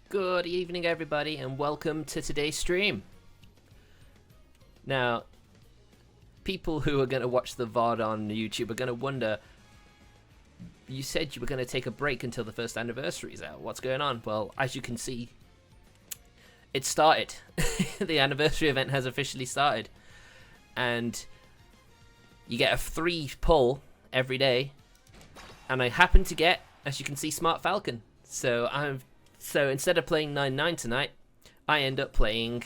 Good evening, everybody, and welcome to today's stream. Now, people who are going to watch the VOD on YouTube are going to wonder, you said you were going to take a break until the first anniversary is out. What's going on? Well, as you can see, it started. The anniversary event has officially started. And you get a free pull every day. And I happen to get, as you can see, Smart Falcon. So instead of playing 9-9 tonight, I end up playing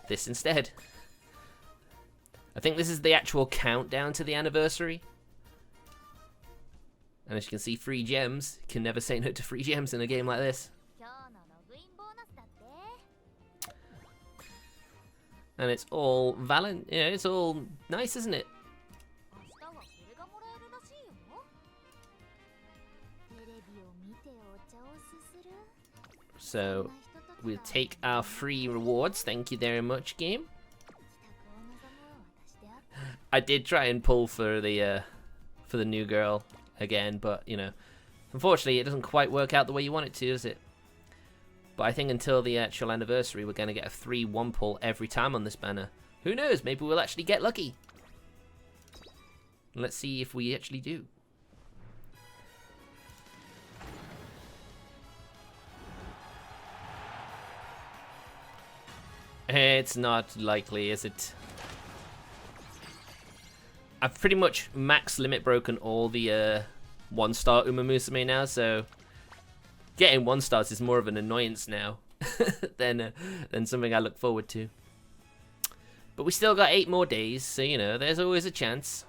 this instead. I think this is the actual countdown to the anniversary. And as you can see, free gems. You can never say no to free gems in a game like this. And it's all it's all nice, isn't it? So we'll take our free rewards. Thank you very much, game. I did try and pull for the new girl again, but you know, unfortunately, it doesn't quite work out the way you want it to, does it? But I think until the actual anniversary, we're going to get a 3-1 pull every time on this banner. Who knows? Maybe we'll actually get lucky. Let's see if we actually do. It's not likely, is it? I've pretty much max limit broken all the 1-star Musume now, so getting 1-stars is more of an annoyance now than something I look forward to. But we still got 8 more days, so you know, there's always a chance.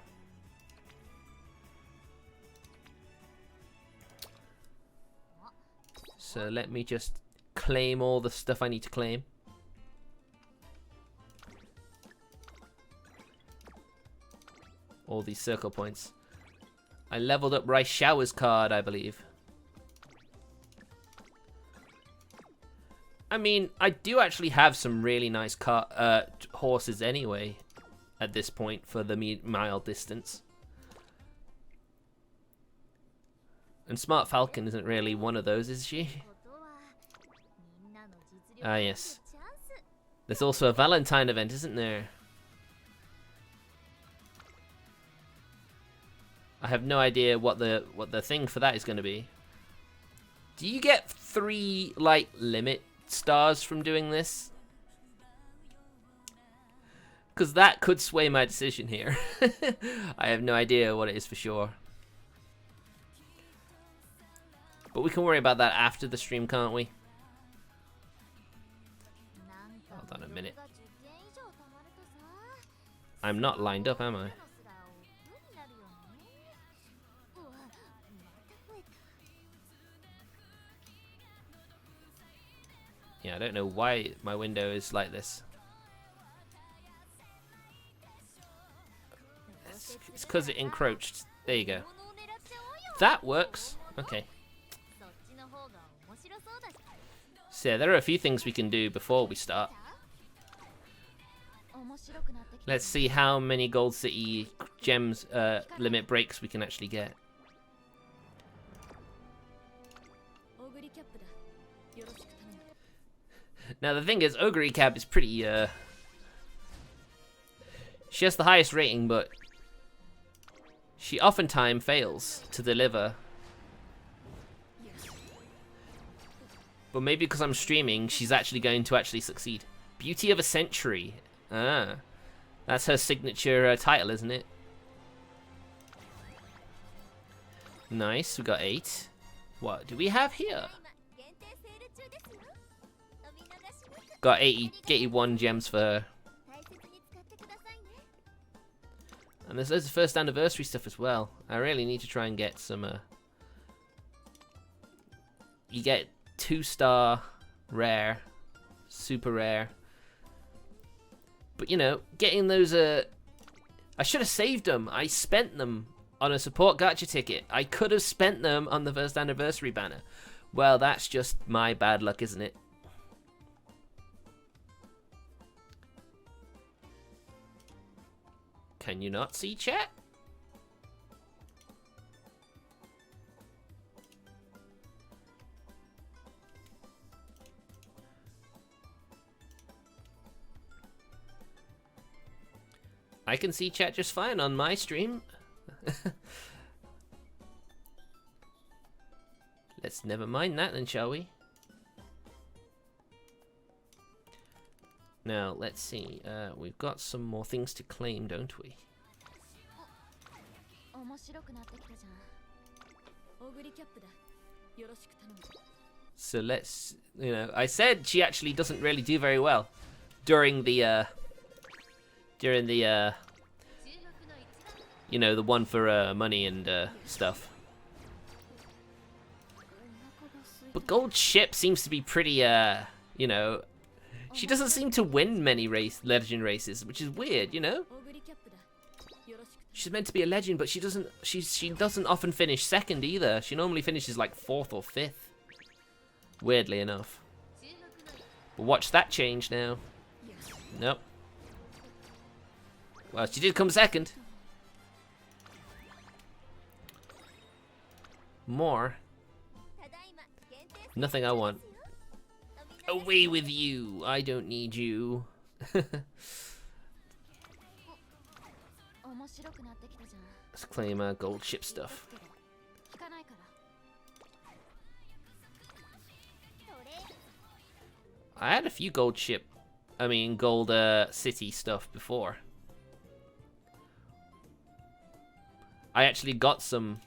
So let me just claim all the stuff I need to claim. All these circle points. I leveled up Rice Shower's card, I believe. I mean, I do actually have some really nice horses anyway at this point for the mile distance. And Smart Falcon isn't really one of those, is she? Ah, yes. There's also a Valentine event, isn't there? I have no idea what the thing for that is going to be. Do you get 3 like limit stars from doing this? Because that could sway my decision here. I have no idea what it is for sure. But we can worry about that after the stream, can't we? Hold on a minute. I'm not lined up, am I? Yeah, I don't know why my window is like this. It's because it encroached. There you go. That works. Okay. So yeah, there are a few things we can do before we start. Let's see how many Gold City gems limit breaks we can actually get. Now the thing is, Ogre Cab is pretty, she has the highest rating, but she oftentimes fails to deliver. But maybe because I'm streaming, she's actually going to succeed. Beauty of a Century. Ah, that's her signature title, isn't it? Nice, we got 8. What do we have here? Got 81 gems for her. And there's loads of first anniversary stuff as well. I really need to try and get some... You get 2-star rare, super rare. But you know, getting those... I should have saved them. I spent them on a support gacha ticket. I could have spent them on the first anniversary banner. Well, that's just my bad luck, isn't it? Can you not see chat? I can see chat just fine on my stream. Let's never mind that then, shall we? Now, let's see. We've got some more things to claim, don't we? So let's, I said she actually doesn't really do very well during the, the one for money and stuff. But Gold Ship seems to be pretty, she doesn't seem to win many legend races, which is weird, She's meant to be a legend, but she doesn't often finish second either. She normally finishes like 4th or 5th. Weirdly enough. But watch that change now. Nope. Well, she did come second. More. Nothing I want. Away with you. I don't need you. Let's claim gold ship stuff. I had a few gold city stuff before. I actually got some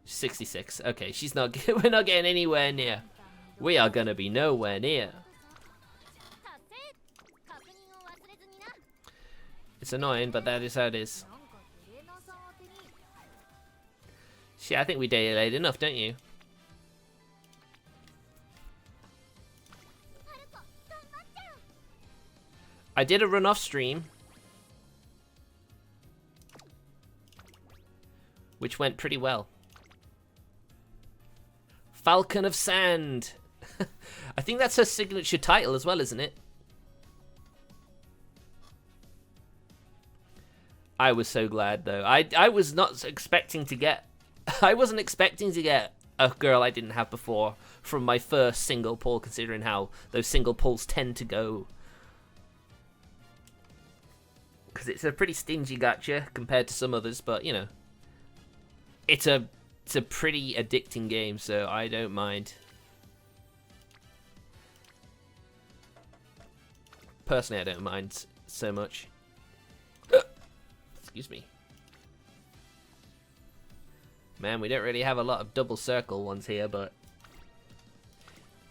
66. Okay, she's not. We're not getting anywhere near. We are gonna be nowhere near. It's annoying, but that is how it is. See, I think we delayed enough, don't you? I did a run-off stream, which went pretty well. Falcon of Sand. I think that's her signature title as well, isn't it? I was so glad though. I was not expecting to get. I wasn't expecting to get a girl I didn't have before from my first single pull, considering how those single pulls tend to go. Because it's a pretty stingy gacha compared to some others, but it's a pretty addicting game, so I don't mind. Personally, I don't mind so much. Excuse me. Man, we don't really have a lot of double circle ones here, but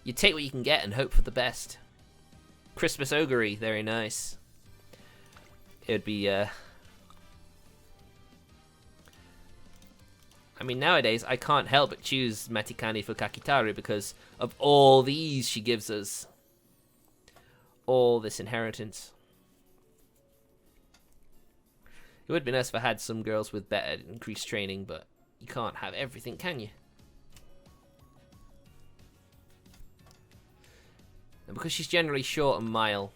you take what you can get and hope for the best. Christmas Ogre, very nice. It would be, I mean, nowadays, I can't help but choose Matikani for Kakitaru because of all these she gives us. All this inheritance. It would be nice if I had some girls with better increased training, but you can't have everything, can you? And because she's generally short and mile,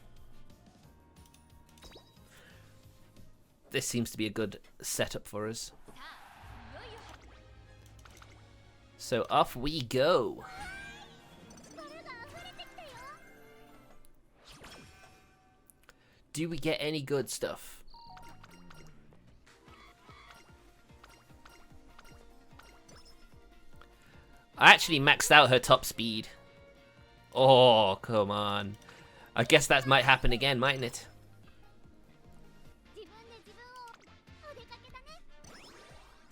this seems to be a good setup for us. So off we go. Do we get any good stuff? I actually maxed out her top speed. Oh, come on. I guess that might happen again, mightn't it?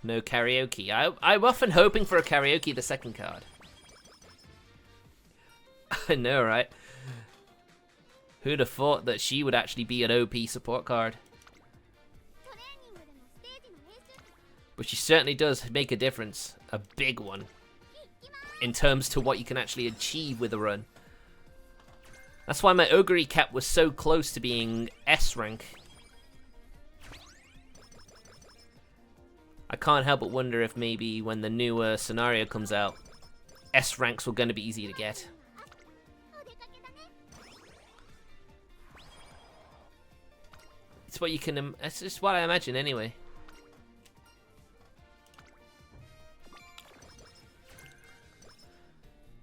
No karaoke. I'm often hoping for a karaoke the second card. I know, right? Who'd have thought that she would actually be an OP support card? But she certainly does make a difference. A big one. In terms to what you can actually achieve with a run. That's why my Ogre cap was so close to being S rank. I can't help but wonder if maybe when the new scenario comes out, S ranks were going to be easy to get. It's what you can. It's just what I imagine anyway.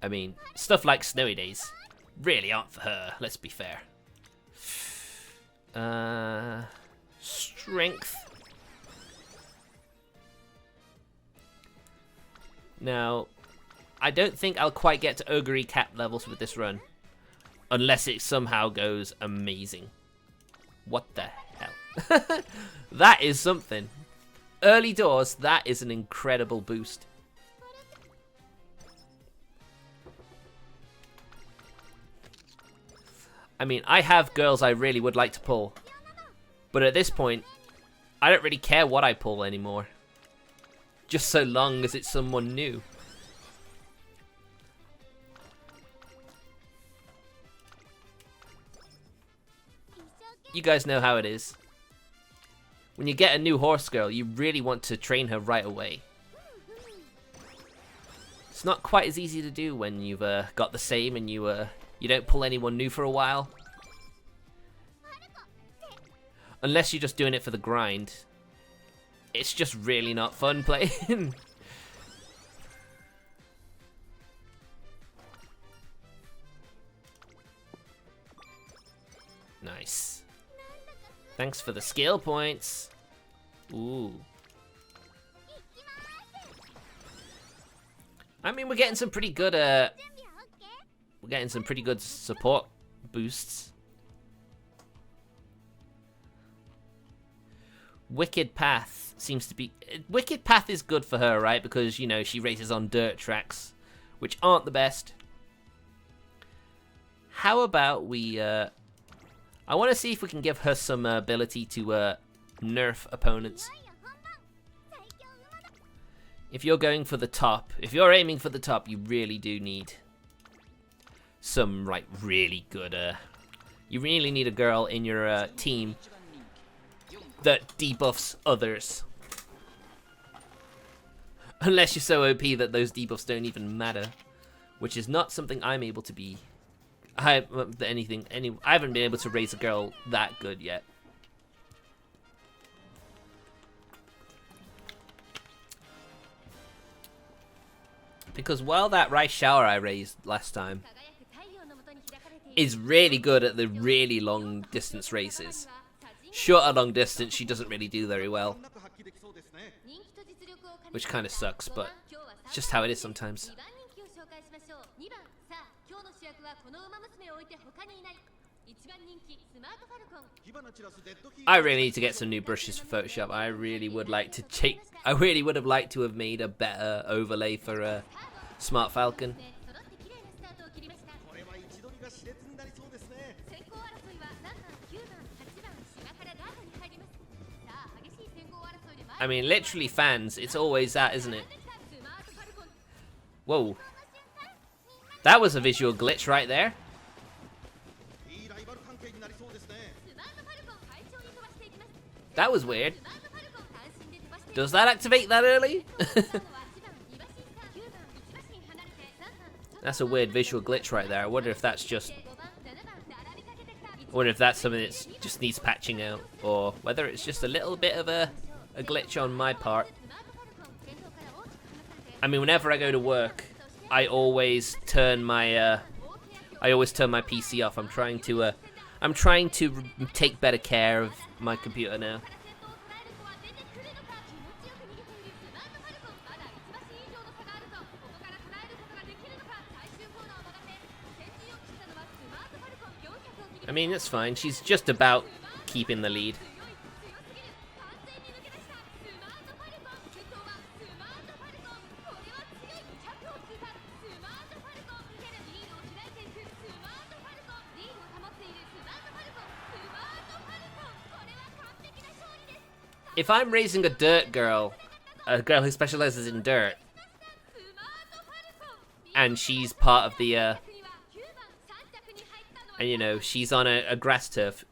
I mean, stuff like snowy days really aren't for her. Let's be fair. Strength. Now, I don't think I'll quite get to Ogre cap levels with this run. Unless it somehow goes amazing. What the hell? That is something. Early doors, that is an incredible boost. I mean, I have girls I really would like to pull. But at this point, I don't really care what I pull anymore. Just so long as it's someone new. You guys know how it is. When you get a new horse girl, you really want to train her right away. It's not quite as easy to do when you've got the same and you don't pull anyone new for a while. Unless you're just doing it for the grind. It's just really not fun playing. Nice. Thanks for the skill points. Ooh. I mean, we're getting some pretty good support boosts. Wicked Path seems to be... Wicked Path is good for her, right? Because, you know, she races on dirt tracks, which aren't the best. How about we... I want to see if we can give her some ability to nerf opponents. If you're going for the top, if you're aiming for the top, you really do need some, like, really good... you really need a girl in your team that debuffs others. Unless you're so OP that those debuffs don't even matter. Which is not something I'm able to be... I haven't been able to raise a girl that good yet. Because while that rice shower I raised last time is really good at the really long distance races, shorter long distance she doesn't really do very well. Which kind of sucks, but it's just how it is sometimes. I really need to get some new brushes for Photoshop. I really would have liked to have made a better overlay for Smart Falcon. I mean, literally fans, it's always that, isn't it? Whoa. That was a visual glitch right there. That was weird. Does that activate that early? That's a weird visual glitch right there. I wonder if that's just... I wonder if that's something that just needs patching out, or whether it's just a little bit of a glitch on my part. I mean, whenever I go to work, I always turn my PC off. I'm trying to take better care of my computer now. I mean, it's fine. She's just about keeping the lead. If I'm raising a dirt girl, a girl who specializes in dirt, and she's part of the, and you know, she's on a grass turf,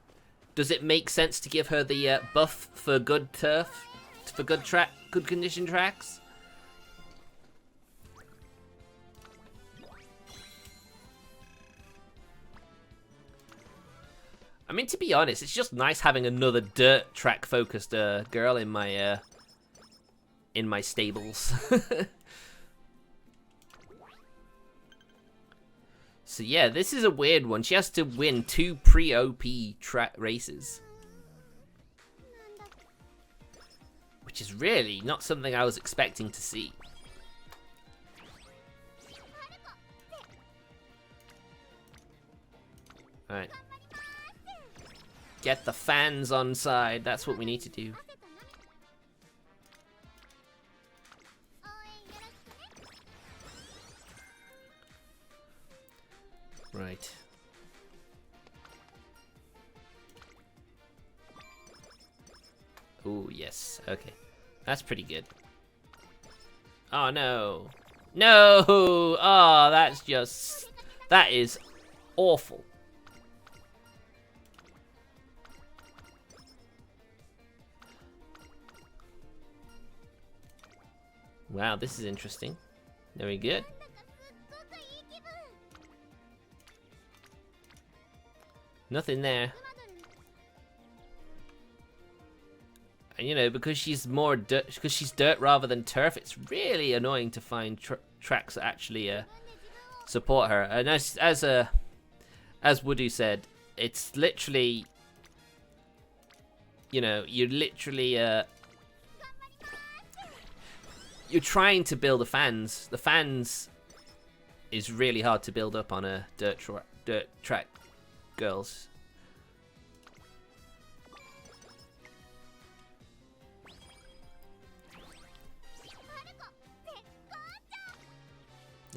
does it make sense to give her the buff for good turf, for good condition tracks? I mean, to be honest, it's just nice having another dirt track focused girl in my stables. So yeah, this is a weird one. She has to win 2 pre-OP track races, which is really not something I was expecting to see. Alright. Get the fans on side. That's what we need to do. Right. Oh, yes. Okay. That's pretty good. Oh, no. No! Oh, that's just... That is awful. Wow, this is interesting. Very good. Nothing there. And you know, because she's dirt rather than turf, it's really annoying to find tracks that actually support her. And as Woodoo said, it's literally, you know, you're trying to build the fans. The fans is really hard to build up on a dirt track girls.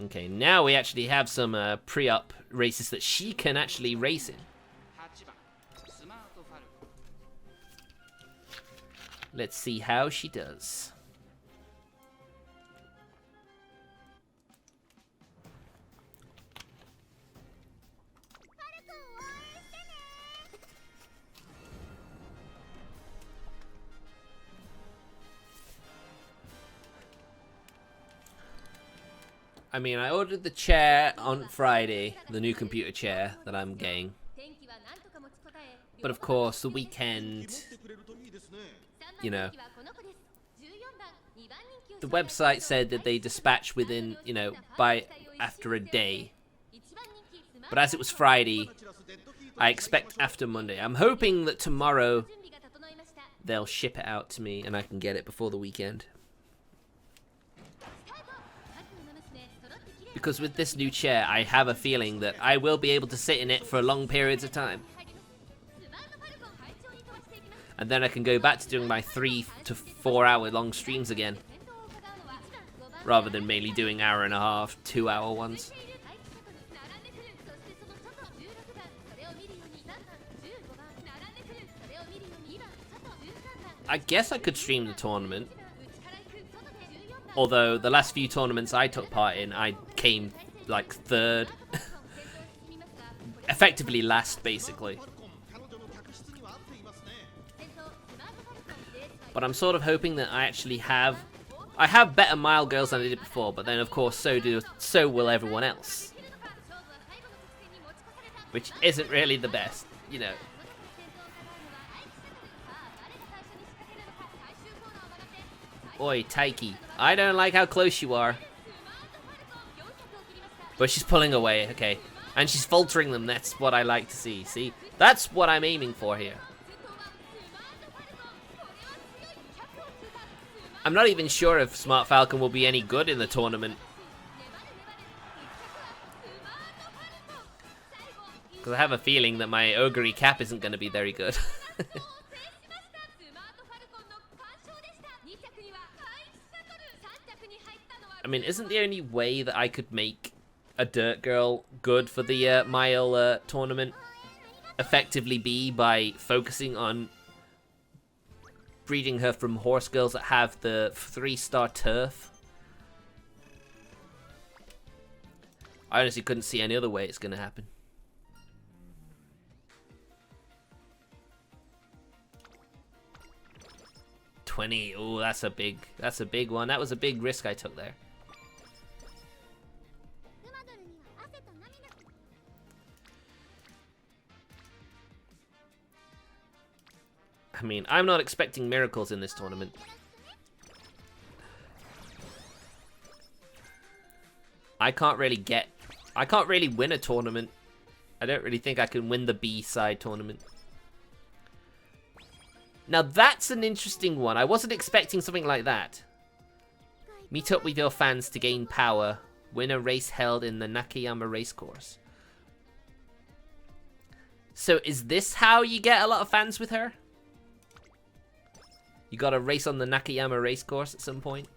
Okay, now we actually have some pre-op races that she can actually race in. Let's see how she does. I mean, I ordered the chair on Friday, the new computer chair that I'm getting. But of course, the weekend, you know, the website said that they dispatch within, you know, after a day. But as it was Friday, I expect after Monday. I'm hoping that tomorrow they'll ship it out to me and I can get it before the weekend. Because with this new chair, I have a feeling that I will be able to sit in it for long periods of time. And then I can go back to doing my 3 to 4 hour long streams again. Rather than mainly doing hour and a half, 2 hour ones. I guess I could stream the tournament. Although the last few tournaments I took part in, I came like 3rd. Effectively last, basically. But I'm sort of hoping that I actually have... I have better mile girls than I did before, but then of course so will everyone else. Which isn't really the best, you know. Oi, Taiki. I don't like how close you are. But she's pulling away, okay. And she's faltering them, that's what I like to see. See? That's what I'm aiming for here. I'm not even sure if Smart Falcon will be any good in the tournament. Because I have a feeling that my Ogre cap isn't going to be very good. I mean, isn't the only way that I could make a Dirt Girl good for the mile tournament effectively be by focusing on breeding her from horse girls that have the 3-star turf? I honestly couldn't see any other way it's going to happen. Oh, that's a big one. That was a big risk I took there. I mean, I'm not expecting miracles in this tournament. I can't really win a tournament. I don't really think I can win the B-side tournament. Now that's an interesting one. I wasn't expecting something like that. Meet up with your fans to gain power. Win a race held in the Nakayama racecourse. So is this how you get a lot of fans with her? You gotta race on the Nakayama racecourse at some point?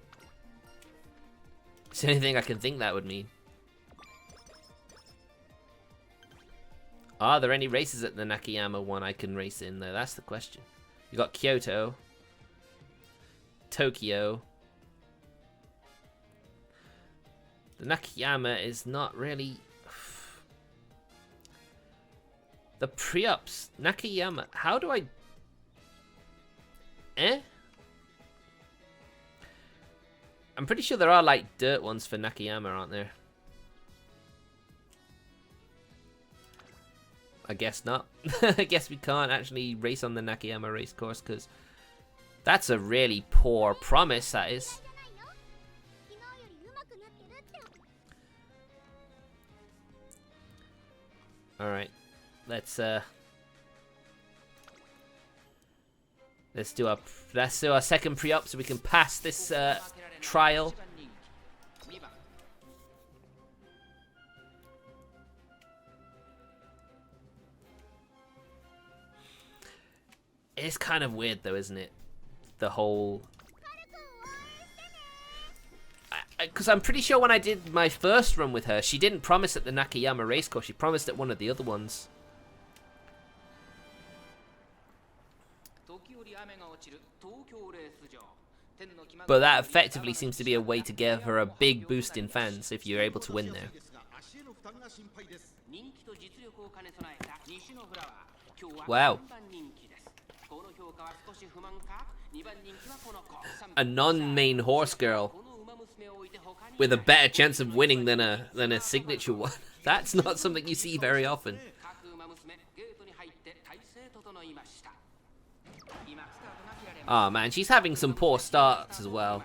It's the only thing I can think that would mean. Are there any races at the Nakayama one I can race in though? That's the question. You got Kyoto, Tokyo. The Nakayama is not really... The pre-ups, Nakayama, how do I... I'm pretty sure there are like dirt ones for Nakayama, aren't there? I guess not. I guess we can't actually race on the Nakayama racecourse because that's a really poor promise, that is. Alright, let's do our second pre-op so we can pass this trial. It's kind of weird though, isn't it? The whole... Because I'm pretty sure when I did my first run with her, she didn't promise at the Nakayama racecourse, she promised at one of the other ones. But that effectively seems to be a way to give her a big boost in fans if you're able to win there. Wow. A non-main horse girl with a better chance of winning than a signature one. That's not something you see very often. Oh man, she's having some poor starts as well.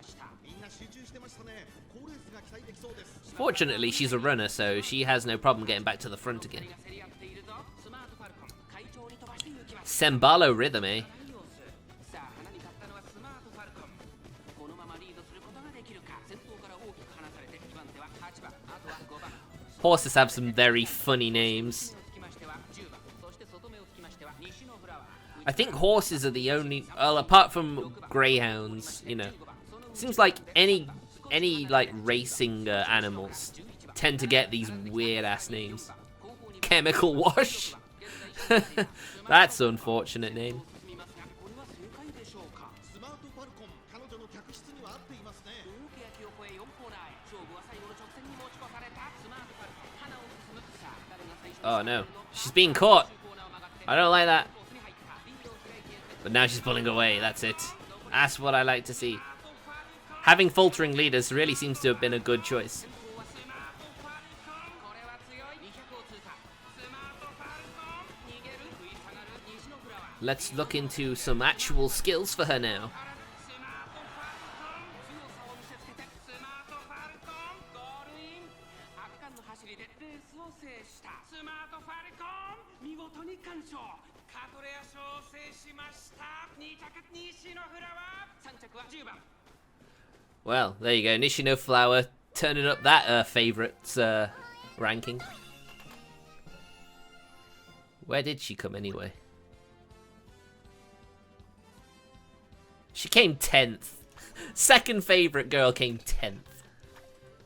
Fortunately, she's a runner, so she has no problem getting back to the front again. Sembalo rhythm, eh? Horses have some very funny names. I think horses are the only, well, apart from greyhounds, you know. Seems like any like racing animals tend to get these weird ass names. Chemical Wash. That's an unfortunate name. Oh no, she's being caught. I don't like that. But now she's pulling away, that's it. That's what I like to see. Having faltering leaders really seems to have been a good choice. Let's look into some actual skills for her now. Well, there you go, Nishino Flower turning up that favourites ranking. Where did she come anyway? She came 10th. Second favourite girl came 10th.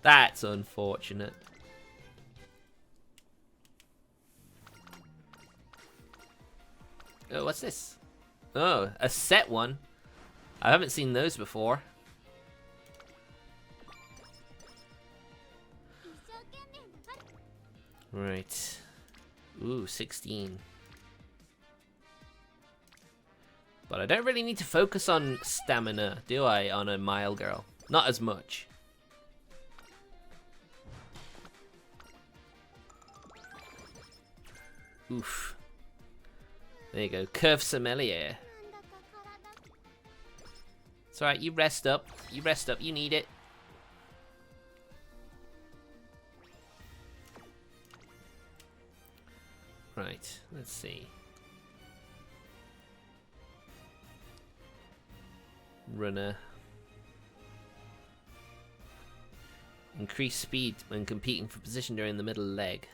That's unfortunate. Oh, what's this? Oh, a set one. I haven't seen those before. Right. Ooh, 16. But I don't really need to focus on stamina, do I, on a mile girl? Not as much. Oof. There you go, Curve Sommelier. It's alright, you rest up. You rest up, you need it. Right, let's see. Runner. Increase speed when competing for position during the middle leg.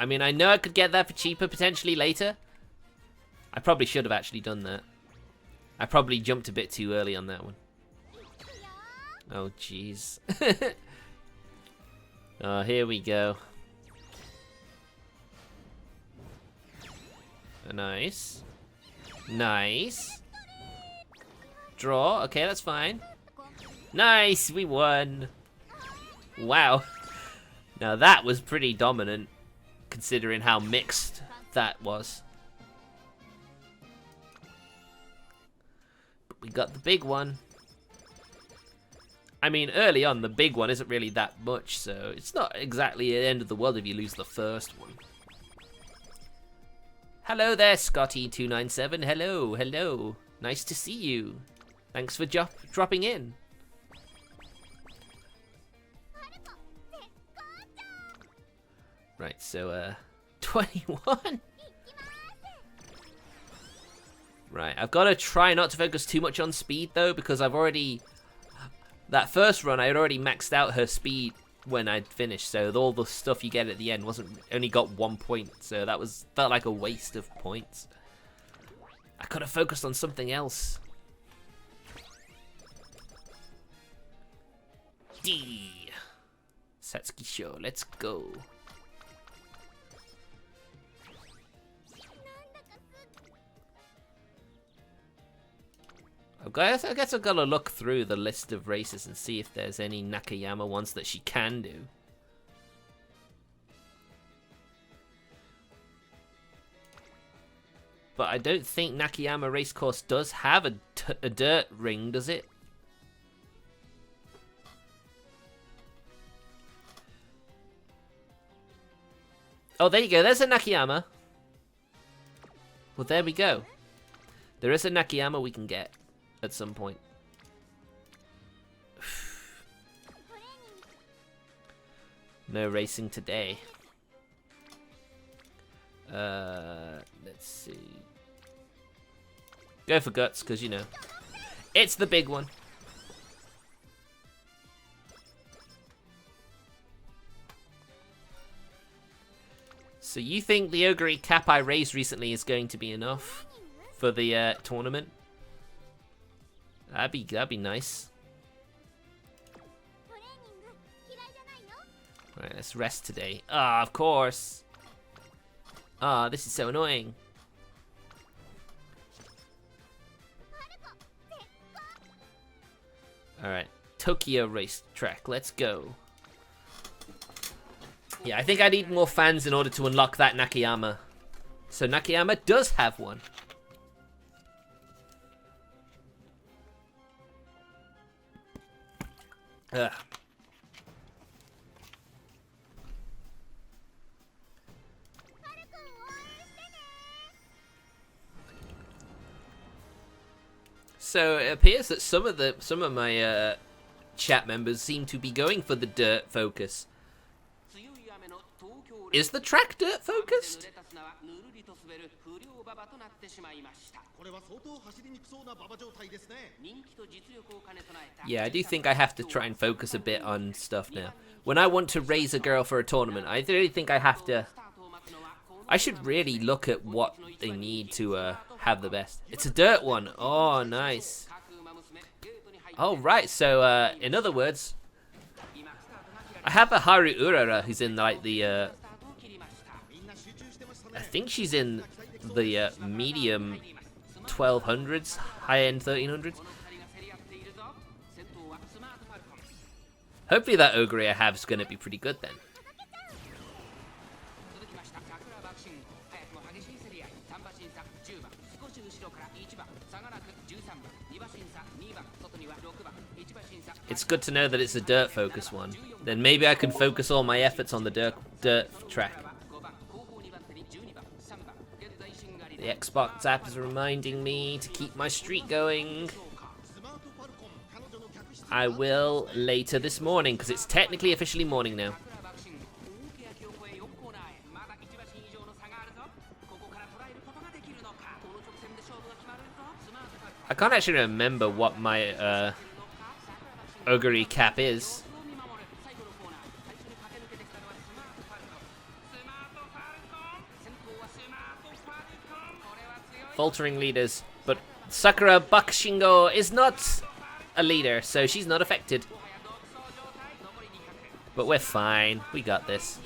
I mean, I know I could get that for cheaper potentially later. I probably should have actually done that. I probably jumped a bit too early on that one. Oh, jeez. Oh, here we go. Nice. Nice. Draw. Okay, that's fine. Nice, we won. Wow. Now that was pretty dominant, considering how mixed that was. But we got the big one. I mean, early on, the big one isn't really that much, so it's not exactly the end of the world if you lose the first one. Hello there, Scotty297. Hello, hello. Nice to see you. Thanks for dropping in. Right, so, 21? Right, I've got to try not to focus too much on speed, though, because I've already... That first run, I had already maxed out her speed when I'd finished, so all the stuff you get at the end only got 1 point, so that felt like a waste of points. I could have focused on something else. D. Satsuki Show, let's go. I guess I've got to look through the list of races and see if there's any Nakayama ones that she can do. But I don't think Nakayama Racecourse does have a dirt ring, does it? Oh, there you go. There's a Nakayama. Well, there we go. There is a Nakayama we can get at some point. No racing today. Let's see. Go for guts, because, you know, it's the big one. So you think the Ogre cap I raised recently is going to be enough for the tournament? That'd be nice. Right, let's rest today. Ah, of course. Ah, this is so annoying. Alright, Tokyo Racetrack, let's go. Yeah, I think I need more fans in order to unlock that Nakayama. So Nakayama does have one. Ugh. So it appears that some of my chat members seem to be going for the dirt focus. Is the track dirt focused? Yeah, I do think I have to try and focus a bit on stuff now. When I want to raise a girl for a tournament, I really think I have to... I should really look at what they need to have the best. It's a dirt one. Oh, nice. Oh, right. So, in other words, I have a Haru Urara who's in, like, the... I think she's in the medium 1200s, high-end 1300s. Hopefully that Ogre I have is going to be pretty good then. It's good to know that it's a dirt focus one. Then maybe I can focus all my efforts on the dirt track. The Xbox app is reminding me to keep my streak going. I will later this morning, because it's technically officially morning now. I can't actually remember what my augury cap is. Faltering leaders, but Sakura Bakushingo is not a leader, so she's not affected. But we're fine, we got this.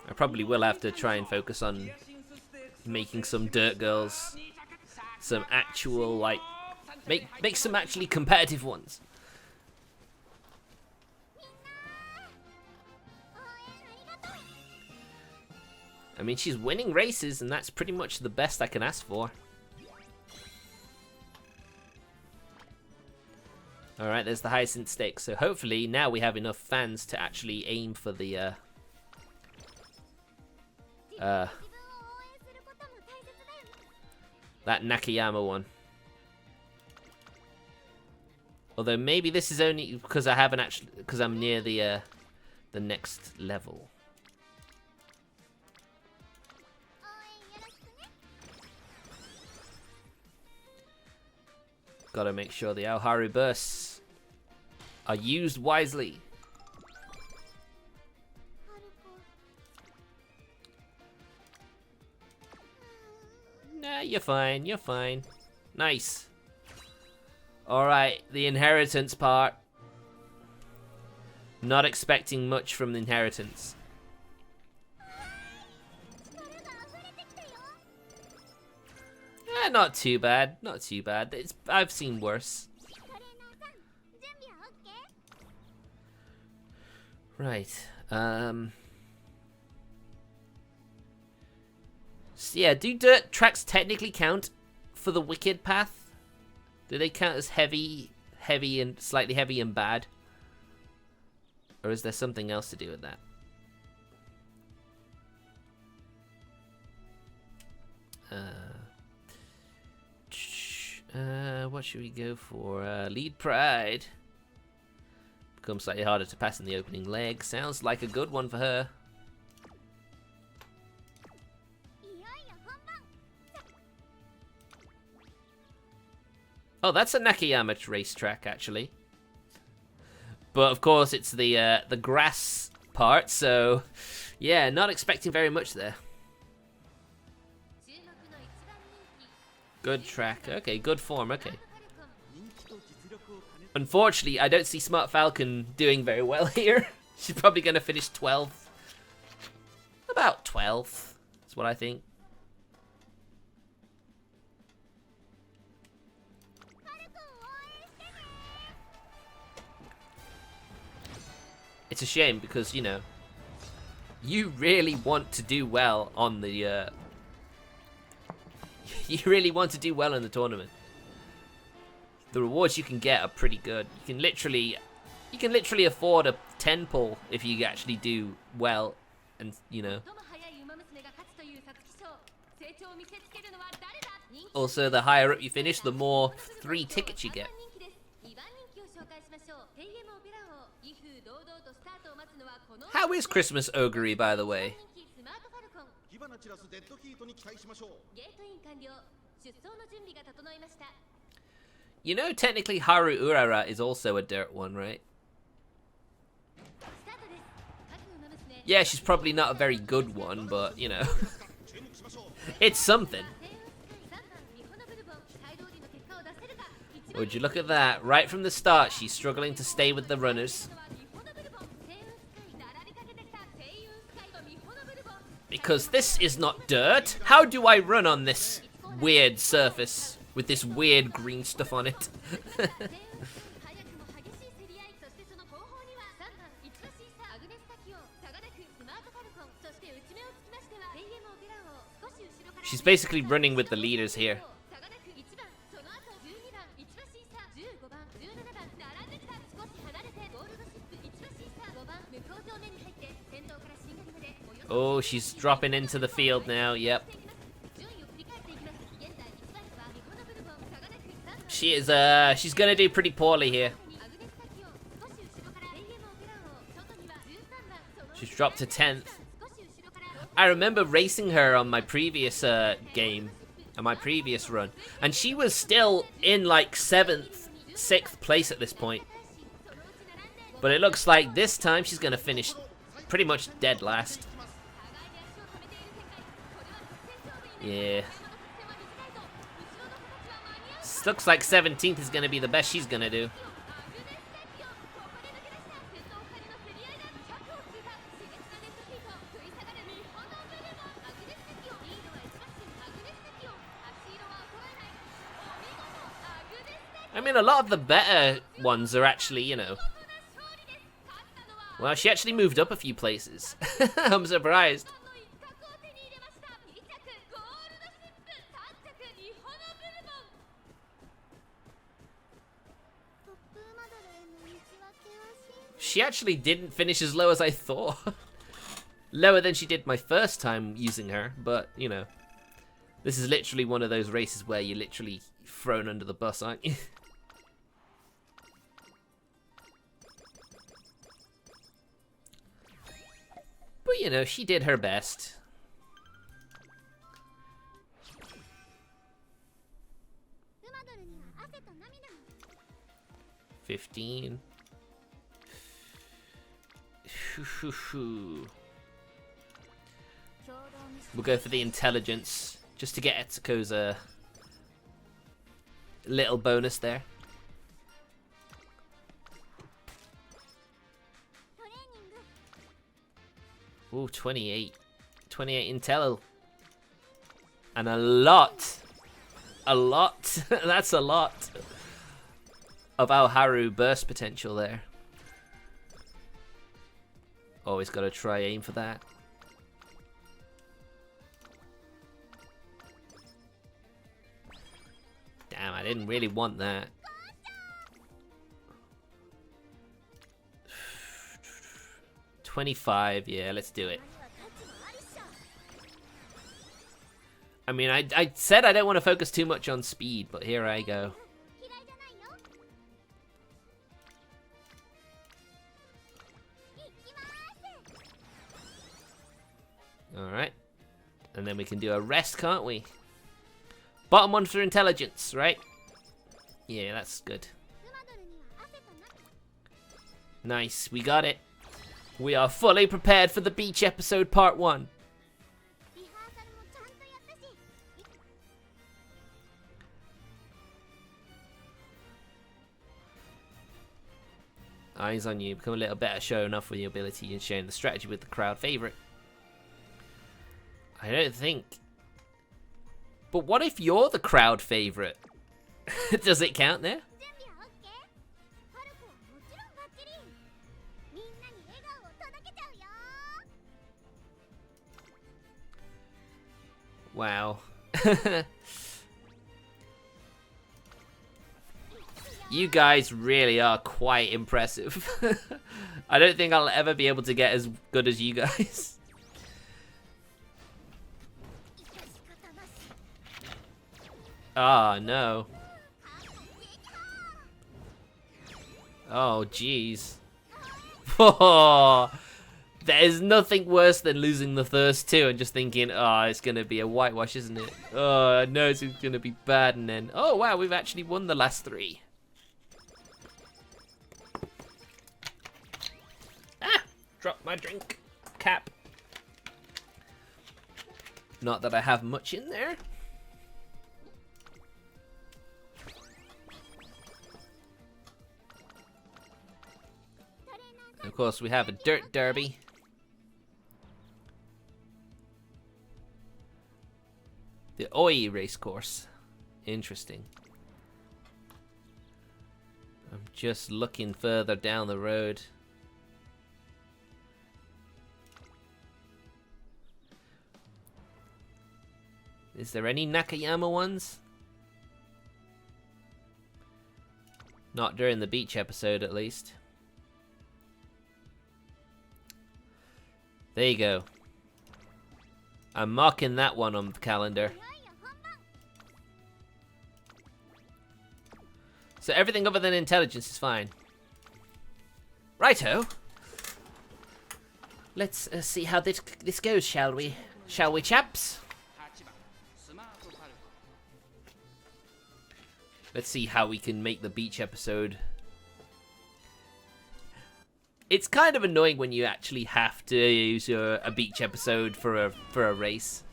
I probably will have to try and focus on making some Dirt Girls, some actual, like, make some actually competitive ones. I mean, she's winning races, and that's pretty much the best I can ask for. Alright, there's the Hyacinth Stick, so hopefully now we have enough fans to actually aim for the, that Nakayama one. Although maybe this is only because I haven't actually, because I'm near the next level. Gotta make sure the Aoharu bursts are used wisely. Nah, you're fine, you're fine. Nice. Alright, the inheritance part. Not expecting much from the inheritance. Not too bad, not too bad. I've seen worse. Right. So yeah, do dirt tracks technically count for the wicked path? Do they count as heavy and slightly heavy and bad? Or is there something else to do with that? What should we go for? Lead Pride. Becomes slightly harder to pass in the opening leg. Sounds like a good one for her. Oh, that's a Nakayama racetrack, actually. But of course, it's the grass part, so yeah, not expecting very much there. Good track. Okay, good form. Okay. Unfortunately, I don't see Smart Falcon doing very well here. She's probably going to finish 12th. About 12th. That's what I think. It's a shame because, you know, you really want to do well on the you really want to do well in the tournament. The rewards you can get are pretty good. You can literally afford a 10 pull if you actually do well, and you know. Also, the higher up you finish, the more free tickets you get. How is Christmas Augury, by the way? You know, technically Haru Urara is also a dirt one, right? Yeah, she's probably not a very good one, but, you know. It's something. Would you look at that? Right from the start, she's struggling to stay with the runners. Because this is not dirt. How do I run on this weird surface with this weird green stuff on it? She's basically running with the leaders here. Oh, she's dropping into the field now. Yep. She is, she's gonna do pretty poorly here. She's dropped to 10th. I remember racing her on my previous game, on my previous run, and she was still in like 7th, 6th place at this point. But it looks like this time she's gonna finish pretty much dead last. Yeah. Looks like 17th is gonna be the best she's gonna do. I mean, a lot of the better ones are actually, you know... Well, she actually moved up a few places. I'm surprised. She actually didn't finish as low as I thought. Lower than she did my first time using her, but, you know. This is literally one of those races where you're literally thrown under the bus, aren't you? But, you know, she did her best. $15. We'll go for the intelligence, just to get Etsuko's little bonus there. Ooh, 28. 28 intel. And a lot. A lot. That's a lot of Alharu burst potential there. Always got to try aim for that. Damn, I didn't really want that. $25, yeah, let's do it. I mean, I said I don't want to focus too much on speed, but here I go. Alright. And then we can do a rest, can't we? Bottom one for intelligence, right? Yeah, that's good. Nice, we got it. We are fully prepared for the beach episode part 1. Eyes on you. Become a little better showing off with your ability and sharing the strategy with the crowd favorite. I don't think. But what if you're the crowd favorite? Does it count there? Wow. You guys really are quite impressive. I don't think I'll ever be able to get as good as you guys. Ah, no. Oh, jeez. Oh, there is nothing worse than losing the first two and just thinking, oh, it's going to be a whitewash, isn't it? Oh, I know it's going to be bad, and then, oh, wow, we've actually won the last 3. Ah, dropped my drink cap. Not that I have much in there. Of course, we have a dirt derby. The Oi race course. Interesting. I'm just looking further down the road. Is there any Nakayama ones? Not during the beach episode, at least. There you go. I'm marking that one on the calendar. So everything other than intelligence is fine. Righto. Let's see how this goes, shall we? Shall we, chaps? Let's see how we can make the beach episode. It's kind of annoying when you actually have to use a beach episode for a race.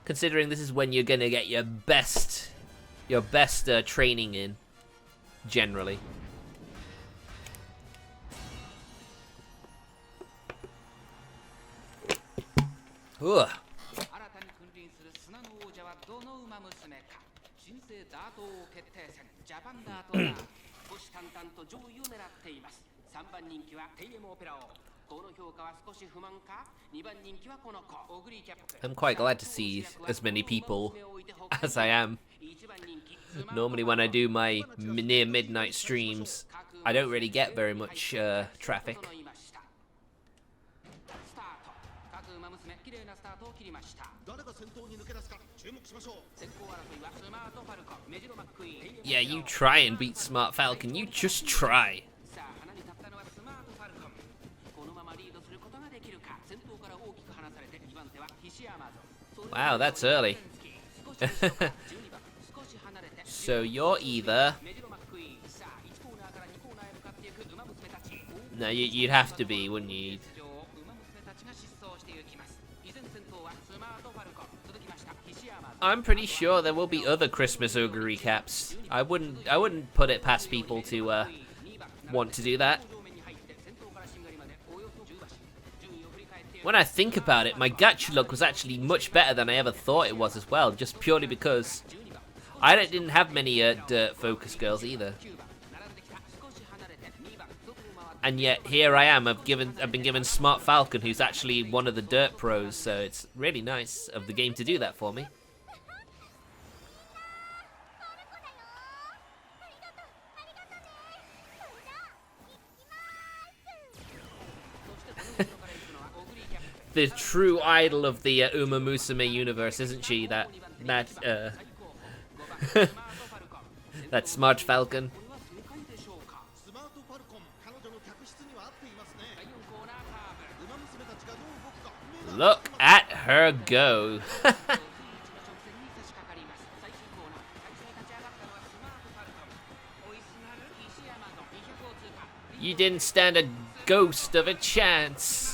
Considering this is when you're gonna get your best training in, generally. Ugh. I'm quite glad to see as many people as I am. Normally when I do my near midnight streams, I don't really get very much traffic. Yeah, you try and beat Smart Falcon. You just try. Wow, that's early. So you're either... No, you'd have to be, wouldn't you? I'm pretty sure there will be other Christmas Ogre recaps. I wouldn't put it past people to want to do that. When I think about it, my gacha look was actually much better than I ever thought it was as well, just purely because I didn't have many dirt focus girls either. And yet here I am. I've been given Smart Falcon, who's actually one of the dirt pros, so it's really nice of the game to do that for me. The true idol of the Musume universe, isn't she? That Smart Falcon. Look at her go. You didn't stand a ghost of a chance.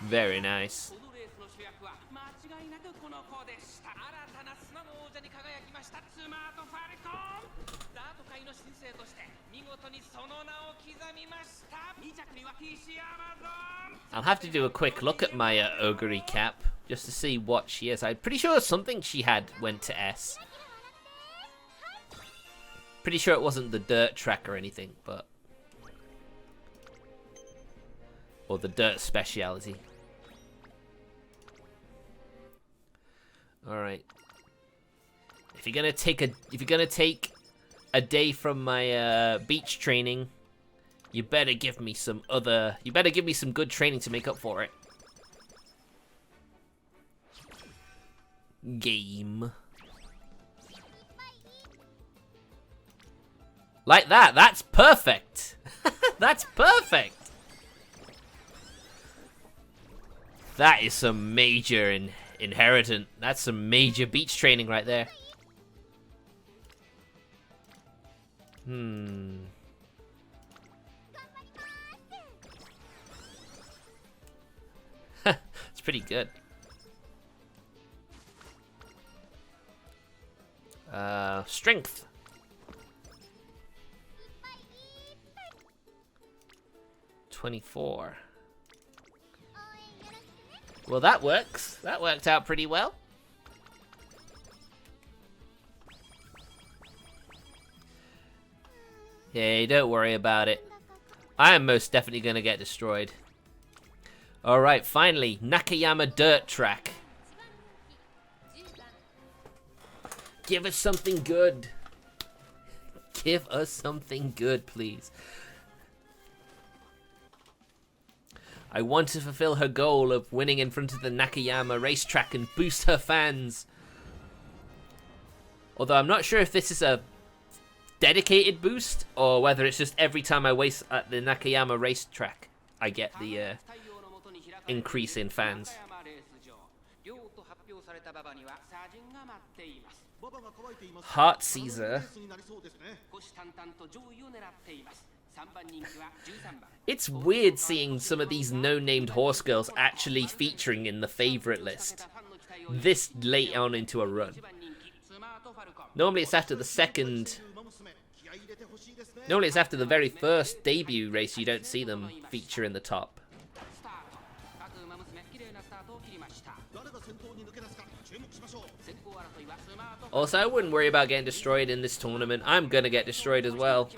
Very nice. I'll have to do a quick look at my Ogre recap just to see what she is. I'm pretty sure something she had went to S. Pretty sure it wasn't the dirt track or anything, but... Or the dirt speciality. Alright. If you're gonna take a day from my beach training, you better give me some good training to make up for it. Game. Like that, that's perfect. That's perfect. That is some major inheritance. That's some major beach training right there. It's pretty good. Strength. $24. Well, that works. That worked out pretty well. Hey, don't worry about it. I am most definitely gonna get destroyed. Alright, finally, Nakayama Dirt Track. Give us something good. Give us something good, please. I want to fulfill her goal of winning in front of the Nakayama racetrack and boost her fans. Although I'm not sure if this is a dedicated boost or whether it's just every time I race at the Nakayama racetrack I get the increase in fans. Heart Caesar. It's weird seeing some of these no-named horse girls actually featuring in the favorite list this late on into a run. Normally it's after the second... Normally it's after the very first debut race you don't see them feature in the top. Also, I wouldn't worry about getting destroyed in this tournament. I'm gonna get destroyed as well.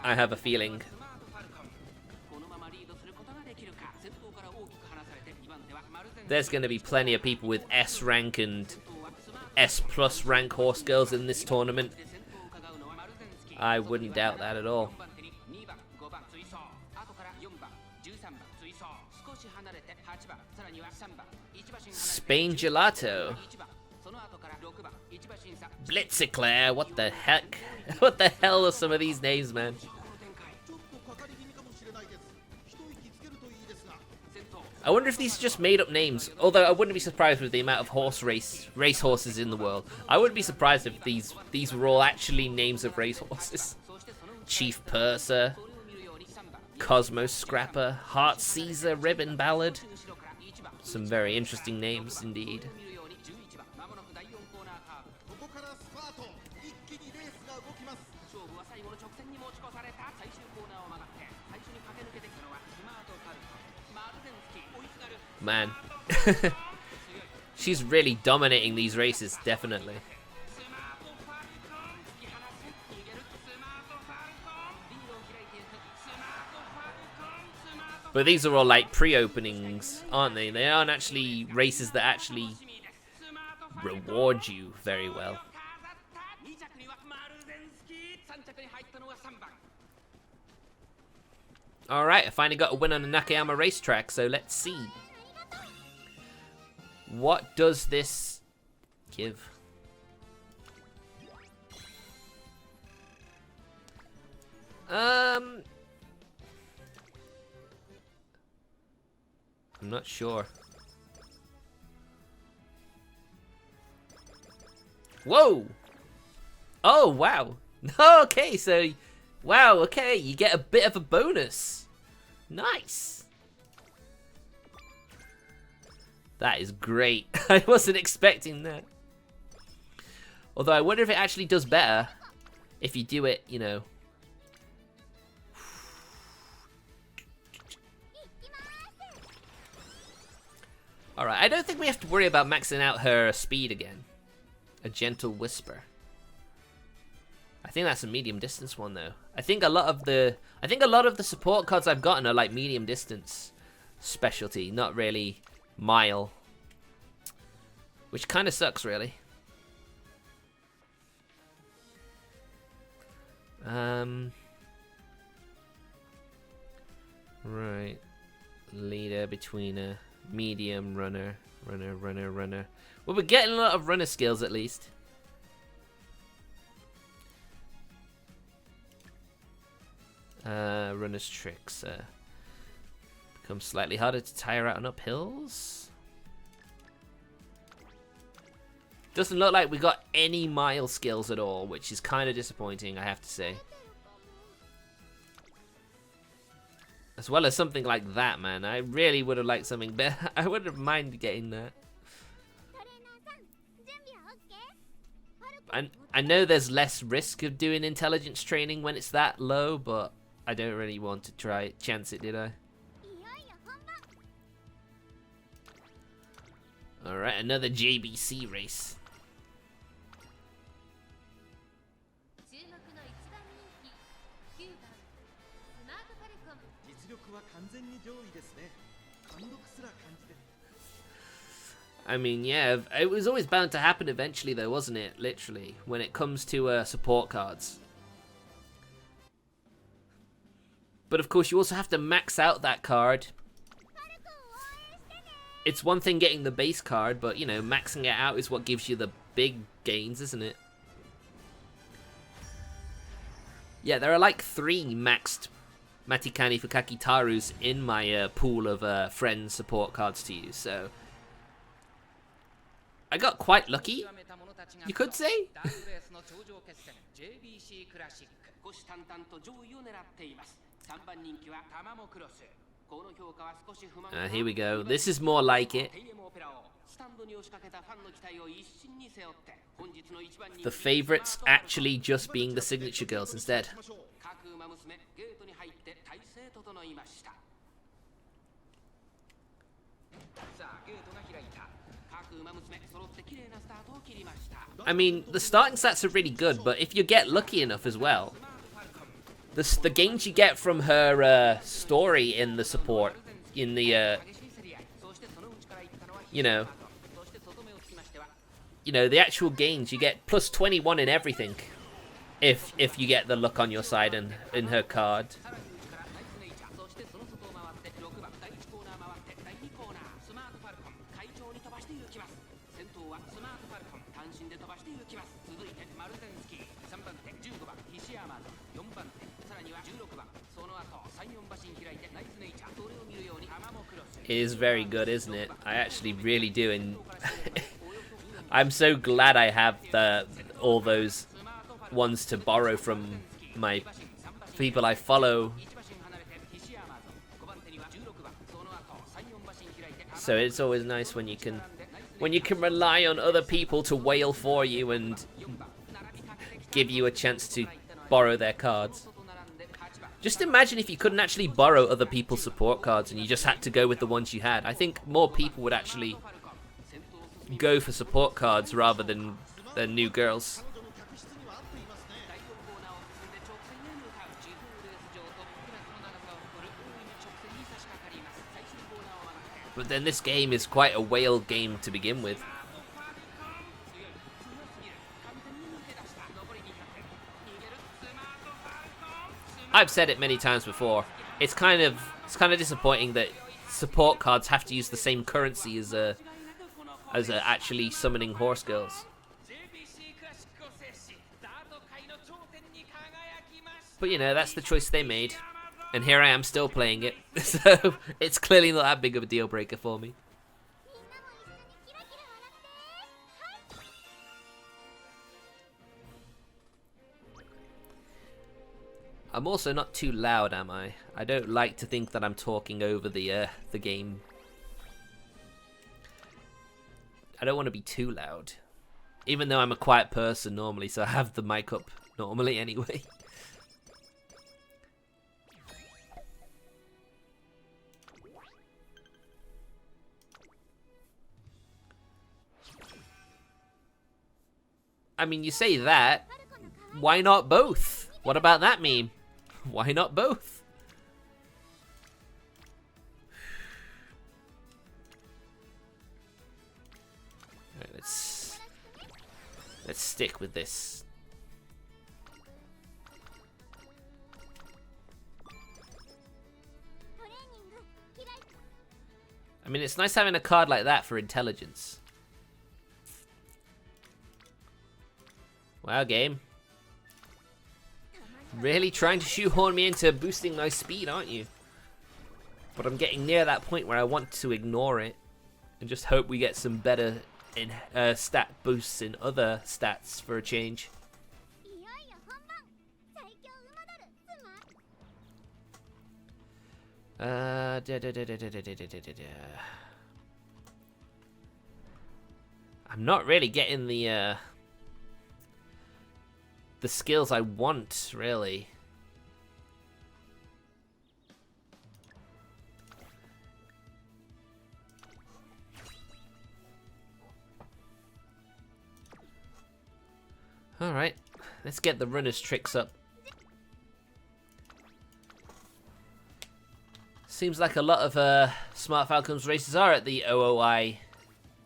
I have a feeling. There's gonna be plenty of people with S rank and S plus rank horse girls in this tournament. I wouldn't doubt that at all. Spain Gelato. Blitzeclair, what the heck? What the hell are some of these names, man? I wonder if these are just made up names. Although I wouldn't be surprised with the amount of race horses in the world. I wouldn't be surprised if these were all actually names of race horses. Chief Purser, Cosmos Scrapper, Heart Caesar, Ribbon Ballad. Some very interesting names indeed. Man. She's really dominating these races, definitely. But these are all like pre-openings, aren't they? They aren't actually races that actually reward you very well. Alright, I finally got a win on the Nakayama racetrack, so let's see. What does this give? I'm not sure. Whoa! Oh, wow. Okay, so... Wow, okay, you get a bit of a bonus. Nice. That is great. I wasn't expecting that. Although I wonder if it actually does better if you do it, you know. Alright, I don't think we have to worry about maxing out her speed again. A gentle whisper. I think that's a medium distance one though. I think a lot of the support cards I've gotten are like medium distance specialty, not really mile. Which kind of sucks really. Right. Leader between a medium runner. Well, we're getting a lot of runner skills at least. Runner's tricks become slightly harder to tire out on uphills. Doesn't look like we got any mile skills at all, which is kind of disappointing, I have to say. As well as something like that, man. I really would have liked something better. I wouldn't have minded getting that. I know there's less risk of doing intelligence training when it's that low, but I don't really want to chance it, did I? Alright, another JBC race. I mean, yeah, it was always bound to happen eventually though, wasn't it? Literally, when it comes to support cards. But of course, you also have to max out that card. It's one thing getting the base card, but, you know, maxing it out is what gives you the big gains, isn't it? Yeah, there are like 3 maxed Matikani Fukaki Tarus in my pool of friends support cards to use, so I got quite lucky, you could say. Here we go. This is more like it. The favorites actually just being the signature girls instead. I mean, the starting stats are really good, but if you get lucky enough as well, the gains you get from her story in the support, in the, you know, the actual gains, you get plus 21 in everything, if you get the luck on your side and in her card. It is very good, isn't it? I actually really do, and I'm so glad I have all those ones to borrow from my people I follow. So it's always nice when you can rely on other people to wail for you and give you a chance to borrow their cards. Just imagine if you couldn't actually borrow other people's support cards and you just had to go with the ones you had. I think more people would actually go for support cards rather than new girls. But then this game is quite a whale game to begin with. I've said it many times before. It's kind of disappointing that support cards have to use the same currency as actually summoning horse girls. But you know, that's the choice they made, and here I am still playing it. So it's clearly not that big of a deal breaker for me. I'm also not too loud, am I? I don't like to think that I'm talking over the game. I don't want to be too loud. Even though I'm a quiet person normally, so I have the mic up normally anyway. I mean, you say that, why not both? What about that meme? Why not both? Right, let's stick with this. I mean, it's nice having a card like that for intelligence. Wow, game. Really trying to shoehorn me into boosting my speed, aren't you? But I'm getting near that point where I want to ignore it and just hope we get some better stat boosts in other stats for a change. I'm not really getting the skills I want, really. Alright, let's get the runner's tricks up. Seems like a lot of Smart Falcon's races are at the OOI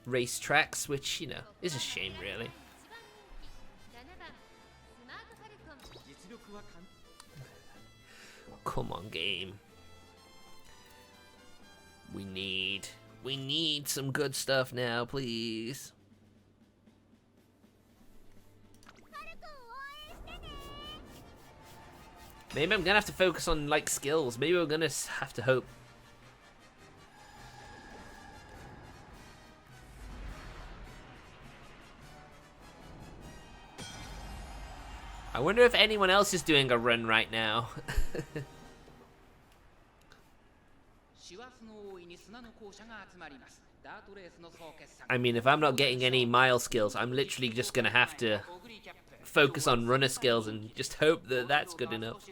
race tracks, which, you know, is a shame, really. come on, game. We need some good stuff now, please. Maybe I'm gonna have to focus on like skills. Maybe we're gonna have to hope. I wonder if anyone else is doing a run right now. I mean, if I'm not getting any mile skills, I'm literally just gonna have to focus on runner skills and just hope that that's good enough.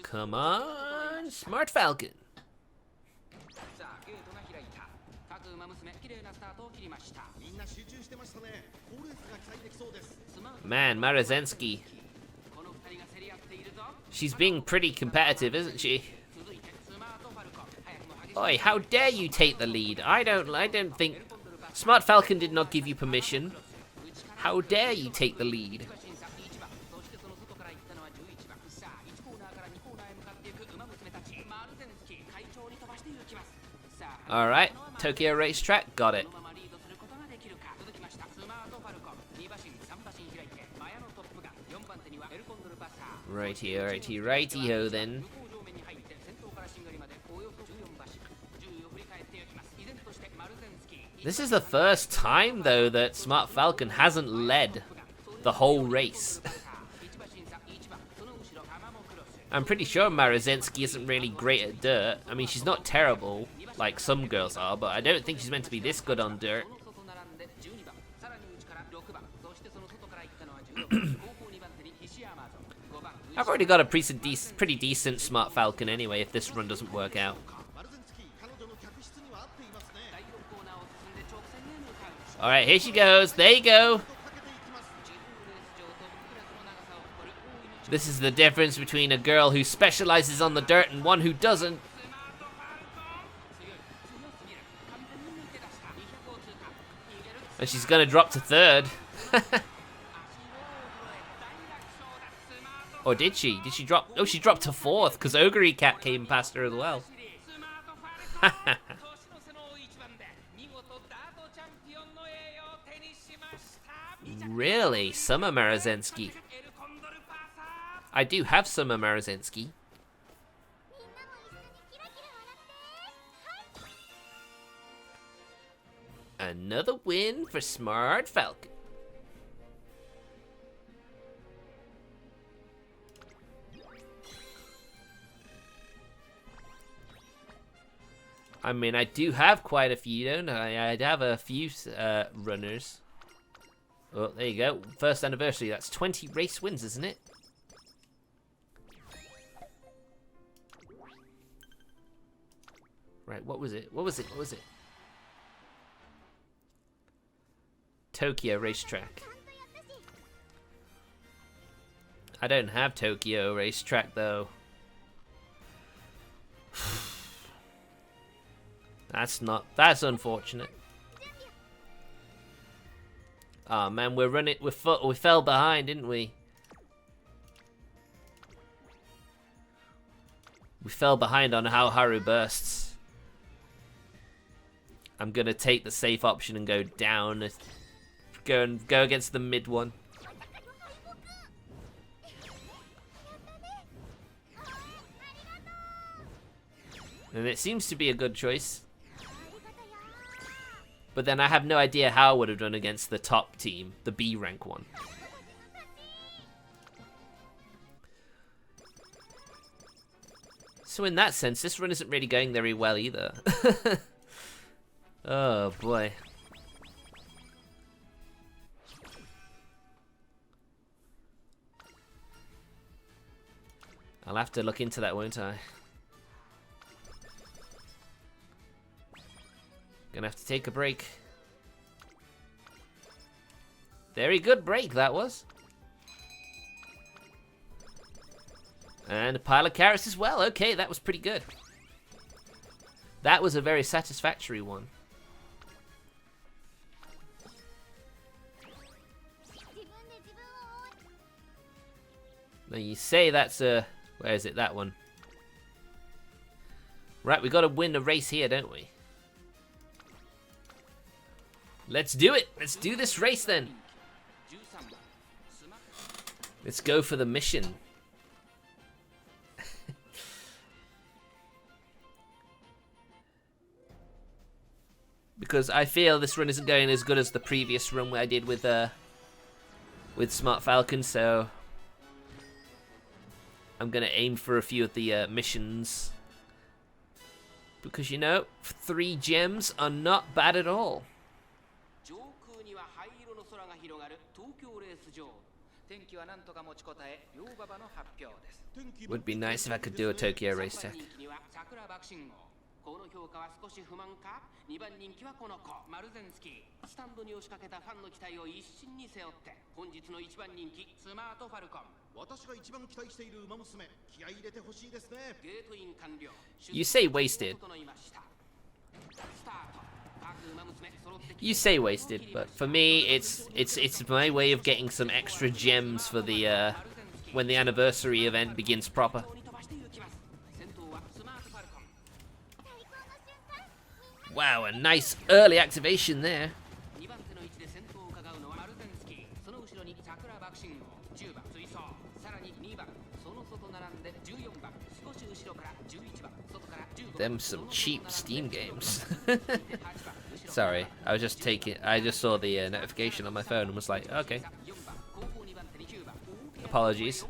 Come on, Smart Falcon. Man, Marazensky. She's being pretty competitive, isn't she? Oi, how dare you take the lead? I don't think... Smart Falcon did not give you permission. How dare you take the lead? Alright, Tokyo Racetrack, got it. Righty-ho then. This is the first time, though, that Smart Falcon hasn't led the whole race. I'm pretty sure Marazensky isn't really great at dirt. I mean, she's not terrible, like some girls are, but I don't think she's meant to be this good on dirt. I've already got a pretty decent Smart Falcon anyway, if this run doesn't work out. Alright, here she goes. There you go. This is the difference between a girl who specializes on the dirt and one who doesn't. And she's gonna drop to third. Or did she? Did she drop? Oh, she dropped to fourth because Ogre Cat came past her as well. Really? Summer Marazensky. I do have Summer Marazensky. Another win for Smart Falcon. I mean, I do have quite a few, don't I? I have a few runners. Oh, there you go. First anniversary. That's 20 race wins, isn't it? Right, what was it? What was it? What was it? Tokyo Racetrack. I don't have Tokyo Racetrack, though. That's unfortunate. Oh man, we fell behind, didn't we? We fell behind on how Haru bursts. I'm gonna take the safe option and go down. Go against the mid one. And it seems to be a good choice. But then I have no idea how I would have done against the top team, the B rank one. So in that sense, this run isn't really going very well either. Oh boy. I'll have to look into that, won't I? Gonna have to take a break. Very good break that was. And a pile of carrots as well. Okay, that was pretty good. That was a very satisfactory one. Now you say that's a... Where is it? That one. Right, we got to win a race here, don't we? Let's do it! Let's do this race then! Let's go for the mission. Because I feel this run isn't going as good as the previous run I did with Smart Falcon, so I'm gonna aim for a few of the missions. Because, you know, 3 gems are not bad at all. Would be nice if I could do a Tokyo race tech. You say wasted. You say wasted, but for me, it's my way of getting some extra gems for the when the anniversary event begins proper. Wow, a nice early activation there. Them some cheap Steam games. Sorry, I just saw the notification on my phone and was like, okay. Apologies.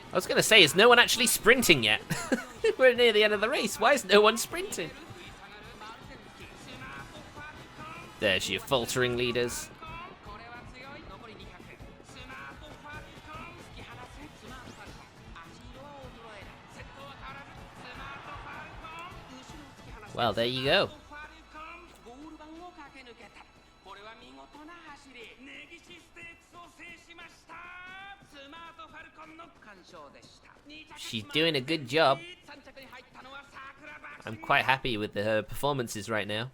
I was gonna say, is no one actually sprinting yet? We're near the end of the race. Why is no one sprinting? There's your faltering leaders. Well, there you go. She's doing a good job. I'm quite happy with her performances right now.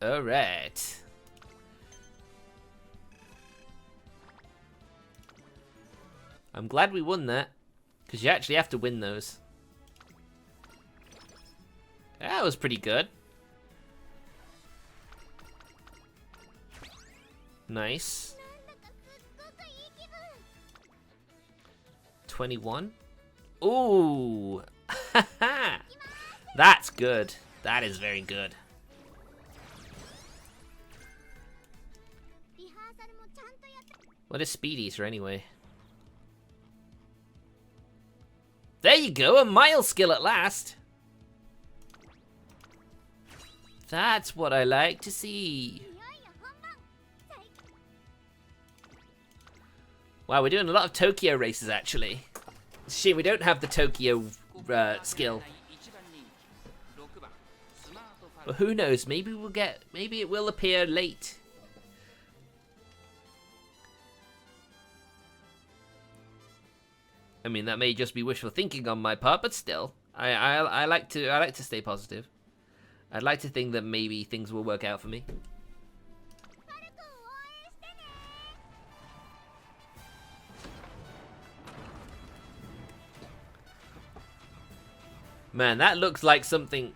Alright. I'm glad we won that, because you actually have to win those. That was pretty good. Nice. 21. Ooh. That's good. That is very good. What is Speedies anyway? There you go, a mile skill at last. That's what I like to see. Wow, we're doing a lot of Tokyo races actually. It's a shame we don't have the Tokyo skill. But who knows? Maybe we'll get. Maybe it will appear late. I mean, that may just be wishful thinking on my part, but still, I like to stay positive. I'd like to think that maybe things will work out for me. Man, that looks like something.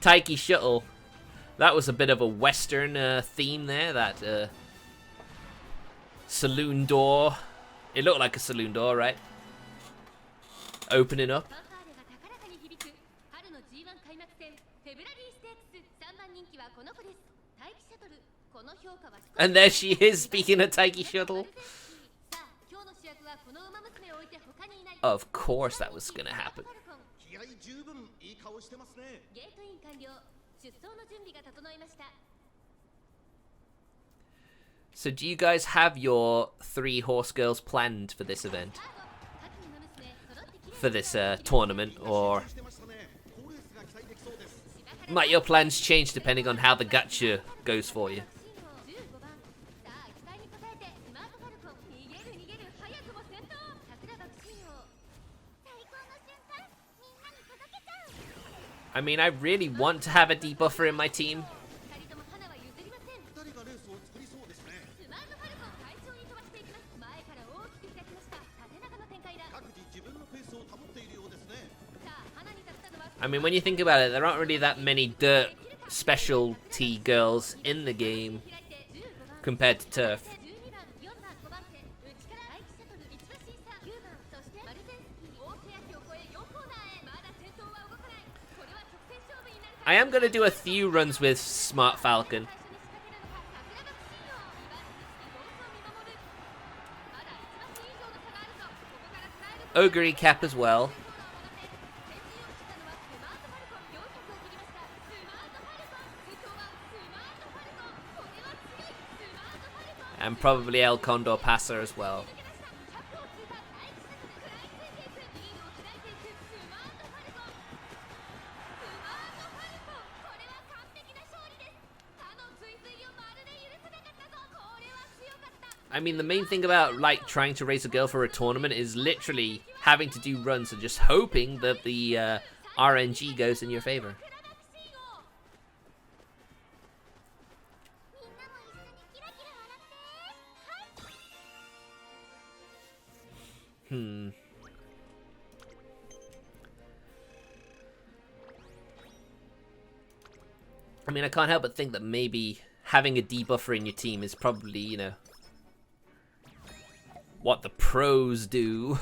Taiki Shuttle. That was a bit of a Western theme there. That saloon door. It looked like a saloon door, right? Opening up. And there she is, speaking of Taiki Shuttle. Of course that was gonna happen. So do you guys have your 3 horse girls planned for this event? for this tournament, or might your plans change depending on how the gacha goes for you? I mean, I really want to have a debuffer in my team. I mean, when you think about it, there aren't really that many dirt specialty girls in the game compared to turf. I am going to do a few runs with Smart Falcon. Ogre cap as well. And probably El Condor Passer as well. I mean, the main thing about, like, trying to raise a girl for a tournament is literally having to do runs and just hoping that the RNG goes in your favor. I mean, I can't help but think that maybe having a debuffer in your team is probably, you know, what the pros do.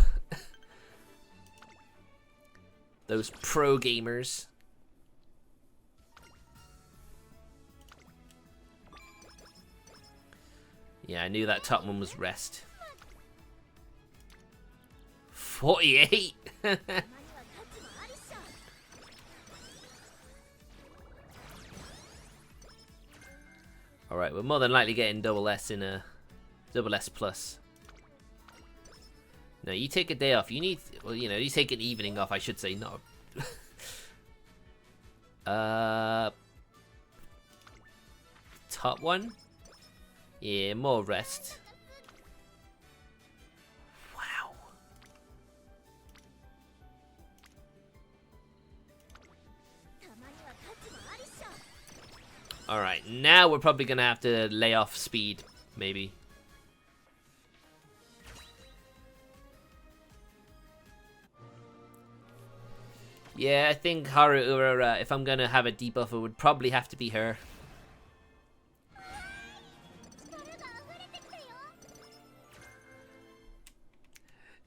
Those pro gamers. Yeah, I knew that top one was rest. 48! Alright, we're more than likely getting double S in a double S plus. No, you take a day off. You need, well, you know, you take an evening off, I should say, not. Top one? Yeah, more rest. Wow. Alright, now we're probably gonna have to lay off speed, maybe. Yeah, I think Haru Urara, if I'm gonna have a debuffer, would probably have to be her.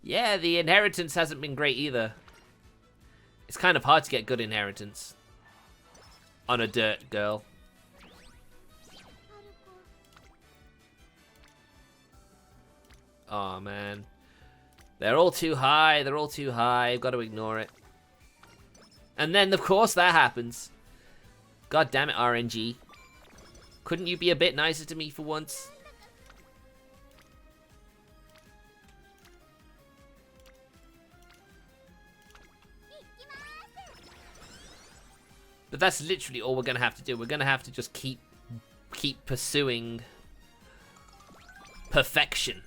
Yeah, the inheritance hasn't been great either. It's kind of hard to get good inheritance on a dirt girl. Oh man. They're all too high, they're all too high, I've got to ignore it. And then, of course, that happens. God damn it, RNG. Couldn't you be a bit nicer to me for once? But that's literally all we're gonna have to do. We're gonna have to just keep pursuing perfection.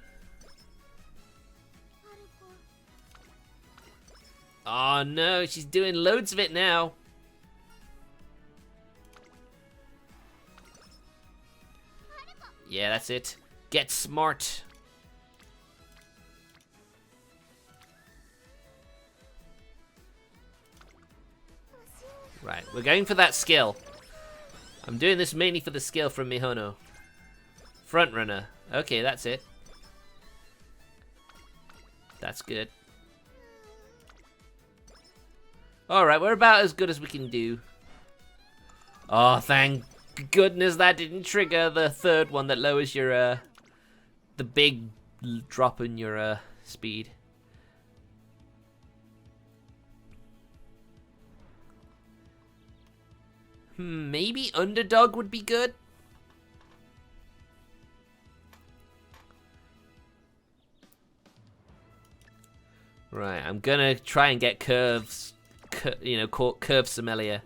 Oh no, she's doing loads of it now. Yeah, that's it. Get smart. Right, we're going for that skill. I'm doing this mainly for the skill from Mihono. Front runner. Okay, that's it. That's good. Alright, we're about as good as we can do. Oh, thank goodness that didn't trigger the third one that lowers your, the big drop in your, speed. Maybe underdog would be good. Right, I'm gonna try and get curves, you know, curve sommelier.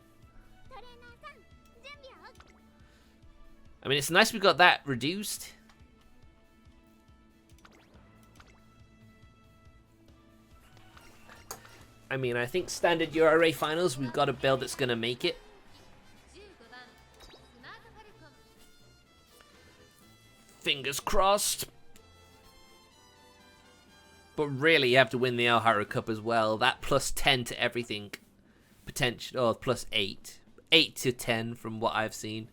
I mean, it's nice we got that reduced. I mean, I think standard URA finals, we've got a build that's gonna make it. Fingers crossed. But really, you have to win the Elharu Cup as well. That plus 10 to everything. Potential, or plus 8. 8 to 10 from what I've seen.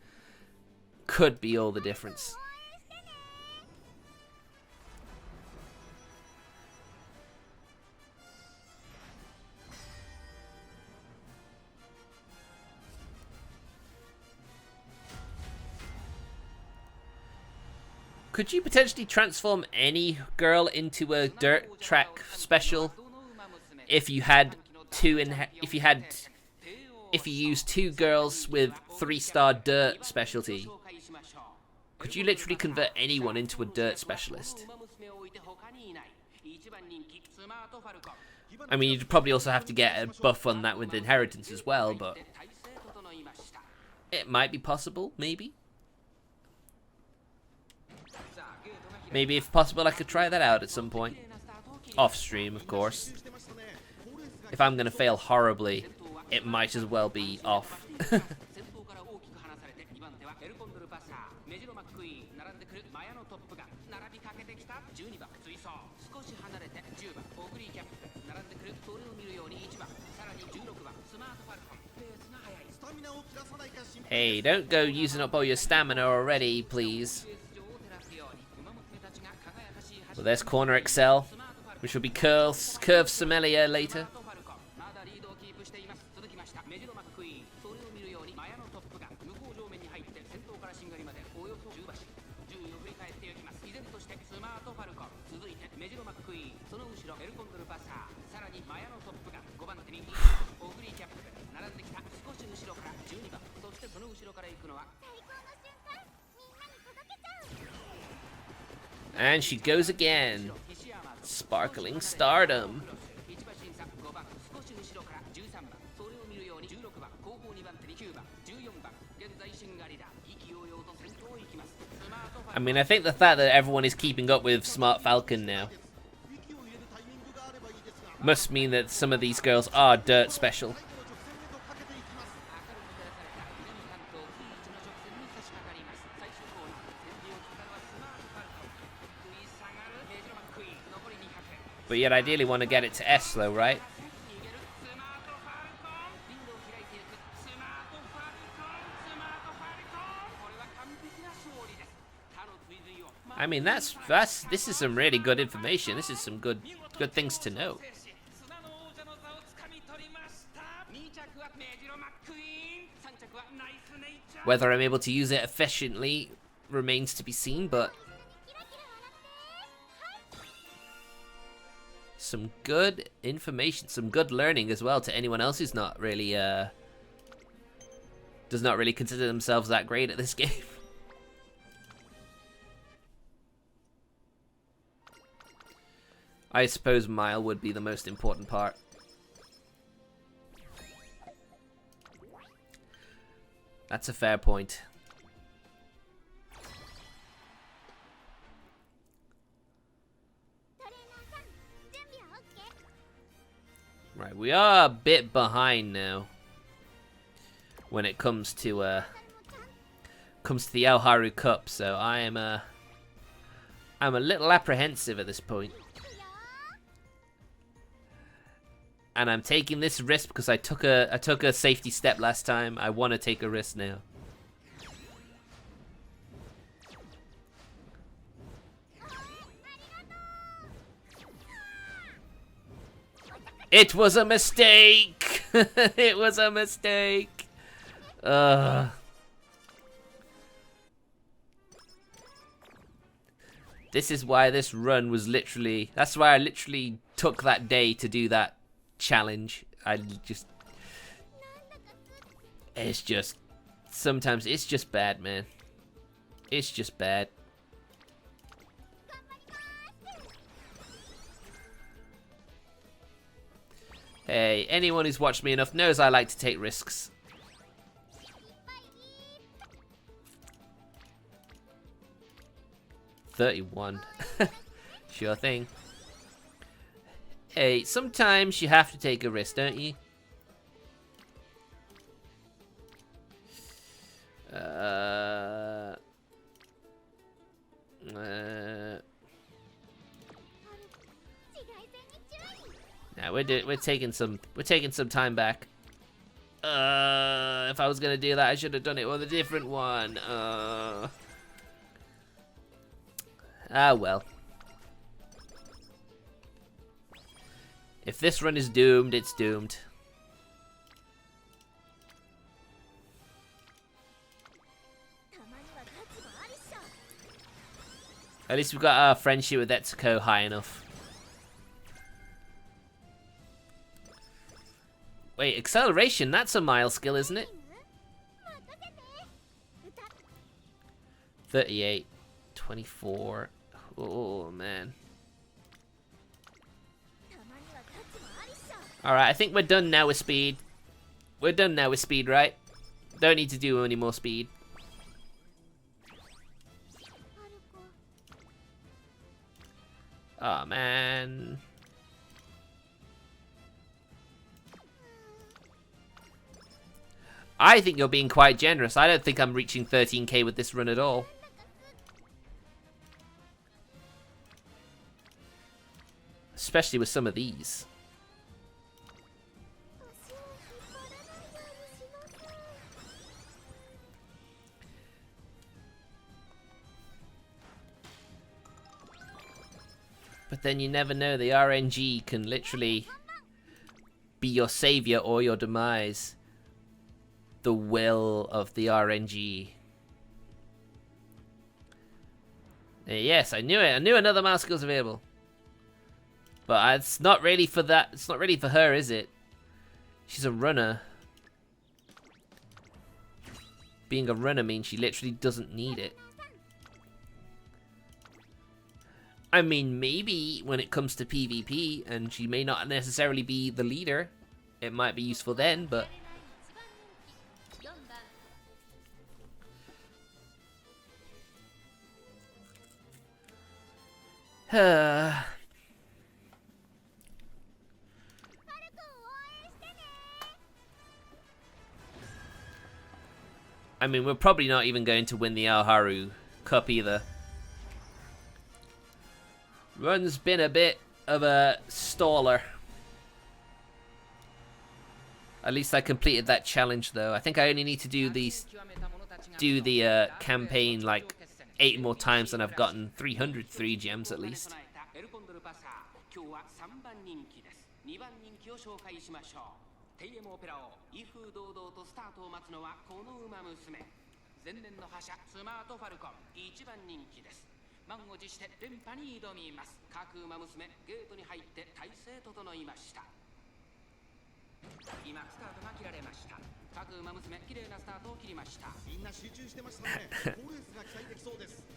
Could be all the difference. Could you potentially transform any girl into a dirt track special if you had if you used 2 girls with 3-star dirt specialty? Could you literally convert anyone into a dirt specialist? I mean, you'd probably also have to get a buff on that with inheritance as well, but it might be possible, maybe. Maybe if possible I could try that out at some point. Off stream, of course. If I'm gonna fail horribly, it might as well be off. Hey, don't go using up all your stamina already, please. Well, there's Corner Excel, which will be Curve Sommelier later. And she goes again. Sparkling Stardom. I mean, I think the fact that everyone is keeping up with Smart Falcon now must mean that some of these girls are dirt special. But yet ideally want to get it to S though, right? I mean, this is some really good information. This is some good things to know. Whether I'm able to use it efficiently remains to be seen, but some good information, some good learning as well to anyone else who's not really does not really consider themselves that great at this game. I suppose Mile would be the most important part. That's a fair point. Right, we are a bit behind now when it comes to the Elharu Cup, so I'm a little apprehensive at this point. And I'm taking this risk because I took a safety step last time. I want to take a risk now. It was a mistake. It was a mistake. This is why this run was literally. That's why I literally took that day to do that challenge. It's just sometimes it's just bad, man. It's just bad. Hey, anyone who's watched me enough knows I like to take risks. $31. Sure thing. Hey, sometimes you have to take a risk, don't you? Now we're taking some time back. If I was gonna do that, I should have done it with a different one. Ah well. If this run is doomed, it's doomed. At least we've got our friendship with Etsuko high enough. Wait, acceleration, that's a mile skill, isn't it? 38, 24. Oh, man. Alright, I think we're done now with speed. We're done now with speed, right? Don't need to do any more speed. Oh, man. I think you're being quite generous. I don't think I'm reaching 13k with this run at all. Especially with some of these. But then you never know, the RNG can literally be your savior or your demise. The will of the RNG. Yes, I knew it. I knew another mouse skill was available. But it's not really for that. It's not really for her, is it? She's a runner. Being a runner means she literally doesn't need it. I mean, maybe when it comes to PvP, and she may not necessarily be the leader, it might be useful then, but... I mean, we're probably not even going to win the Aoharu Cup either. Run's been a bit of a staller. At least I completed that challenge, though. I think I only need to do the campaign like 8 more times, and I've gotten 303 gems at least.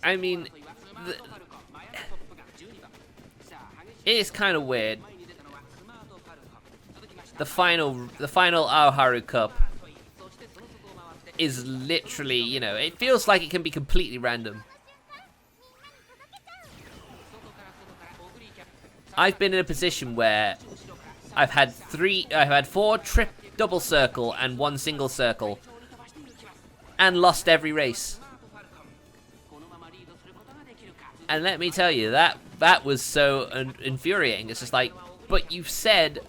I mean, it is kind of weird. The final Aoharu Cup is literally, you know, it feels like it can be completely random. I've been in a position where I've had 4 double circle and 1 single circle, and lost every race. And let me tell you, that was so infuriating. It's just like, but you've said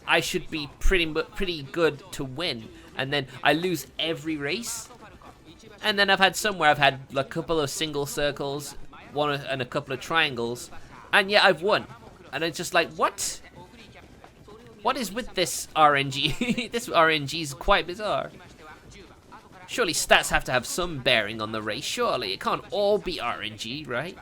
I should be pretty good to win, and then I lose every race. And then I've had somewhere I've had a couple of single circles, and a couple of triangles, and yet I've won. And it's just like, what? What is with this RNG? This RNG is quite bizarre. Surely stats have to have some bearing on the race, surely. It can't all be RNG, right?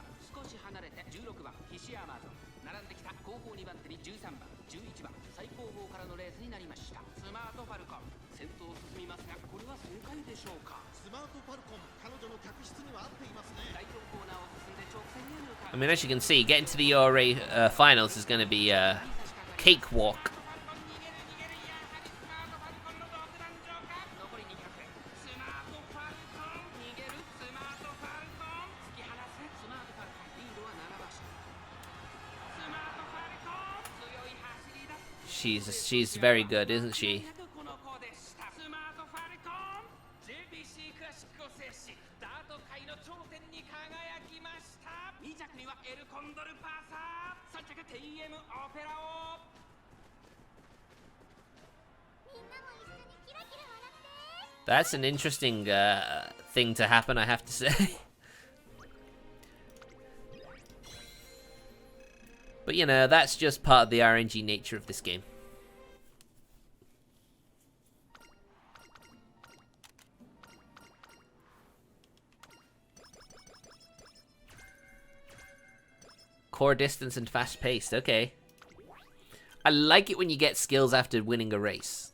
I mean, as you can see, getting to the ERA finals is going to be a cakewalk. She's very good, isn't she? That's an interesting thing to happen, I have to say. But you know, that's just part of the RNG nature of this game. Core distance and fast paced, okay. I like it when you get skills after winning a race.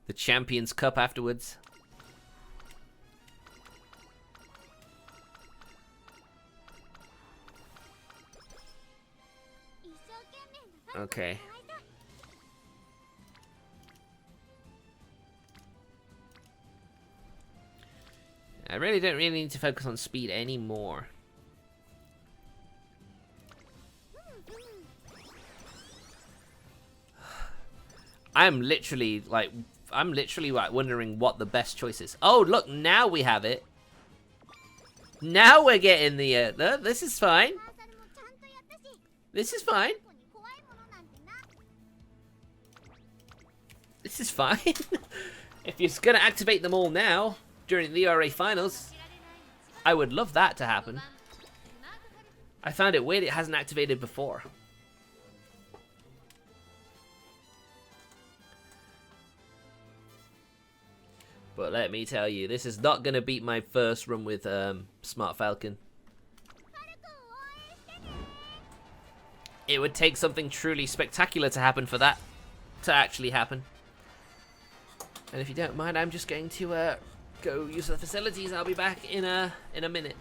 The Champions Cup afterwards. Okay. I really don't need to focus on speed anymore. I'm literally like wondering what the best choice is. Oh, look, now we have it. Now we're getting the this is fine. This is fine. This is fine. If you're gonna activate them all now during the ERA finals, I would love that to happen. I found it weird it hasn't activated before. But let me tell you, this is not gonna beat my first run with Smart Falcon. It would take something truly spectacular to happen for that to actually happen. And if you don't mind, I'm just going to go use the facilities. I'll be back in a minute.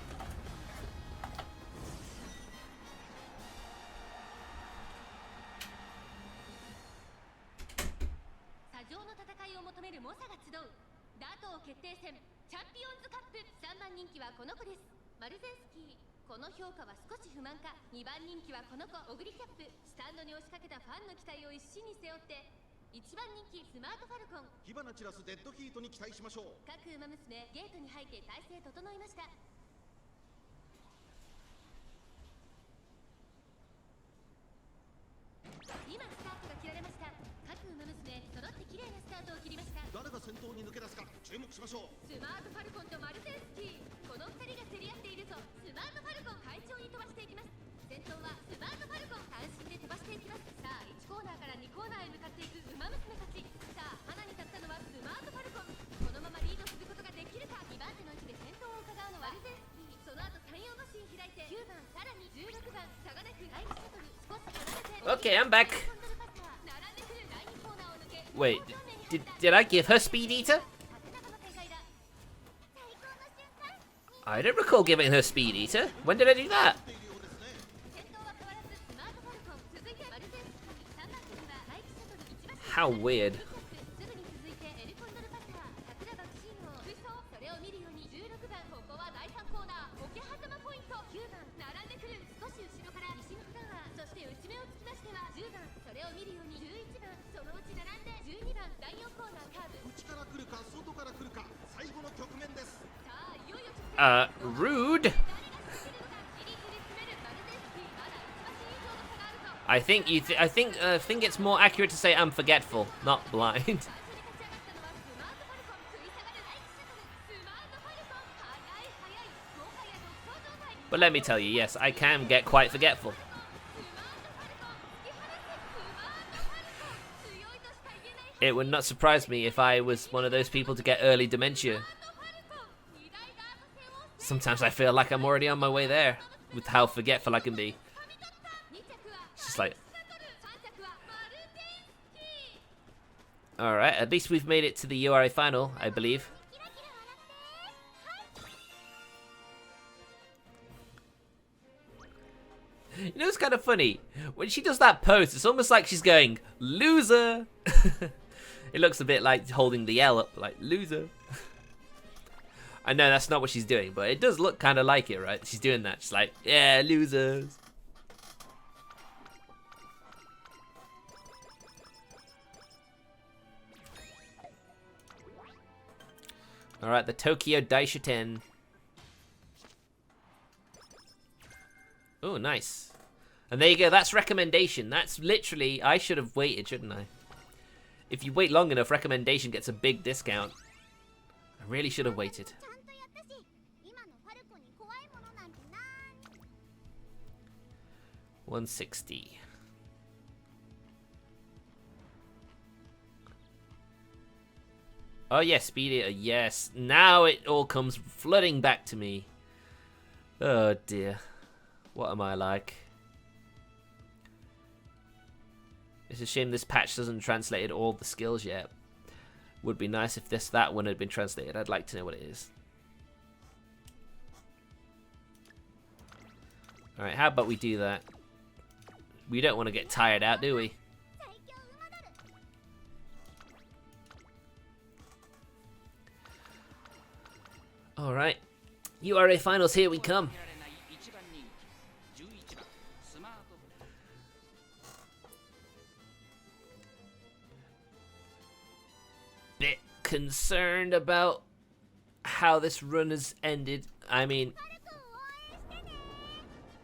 Okay, I'm back. Wait, did I give her Speed Eater? I don't recall giving her Speed Eater. When did I do that? How weird. Rude. I think I think it's more accurate to say I'm forgetful, not blind. But let me tell you, yes, I can get quite forgetful. It would not surprise me if I was one of those people to get early dementia. Sometimes I feel like I'm already on my way there with how forgetful I can be. It's just like... Alright, at least we've made it to the URA final, I believe. You know, it's kind of funny. When she does that pose, it's almost like she's going, loser! It looks a bit like holding the L up, like, loser. I know that's not what she's doing, but it does look kind of like it, right? She's doing that. She's like, yeah, losers. Alright, the Tokyo Daishoten. Oh, nice. And there you go, that's recommendation. That's literally, I should have waited, shouldn't I? If you wait long enough, recommendation gets a big discount. I really should have waited. 160. Oh yes, Speed Eater, yes. Now it all comes flooding back to me. Oh dear. What am I like? It's a shame this patch doesn't translate all the skills yet. Would be nice if that one had been translated. I'd like to know what it is. Alright, how about we do that? We don't want to get tired out, do we? Alright. URA finals, here we come. Bit concerned about how this run has ended. I mean,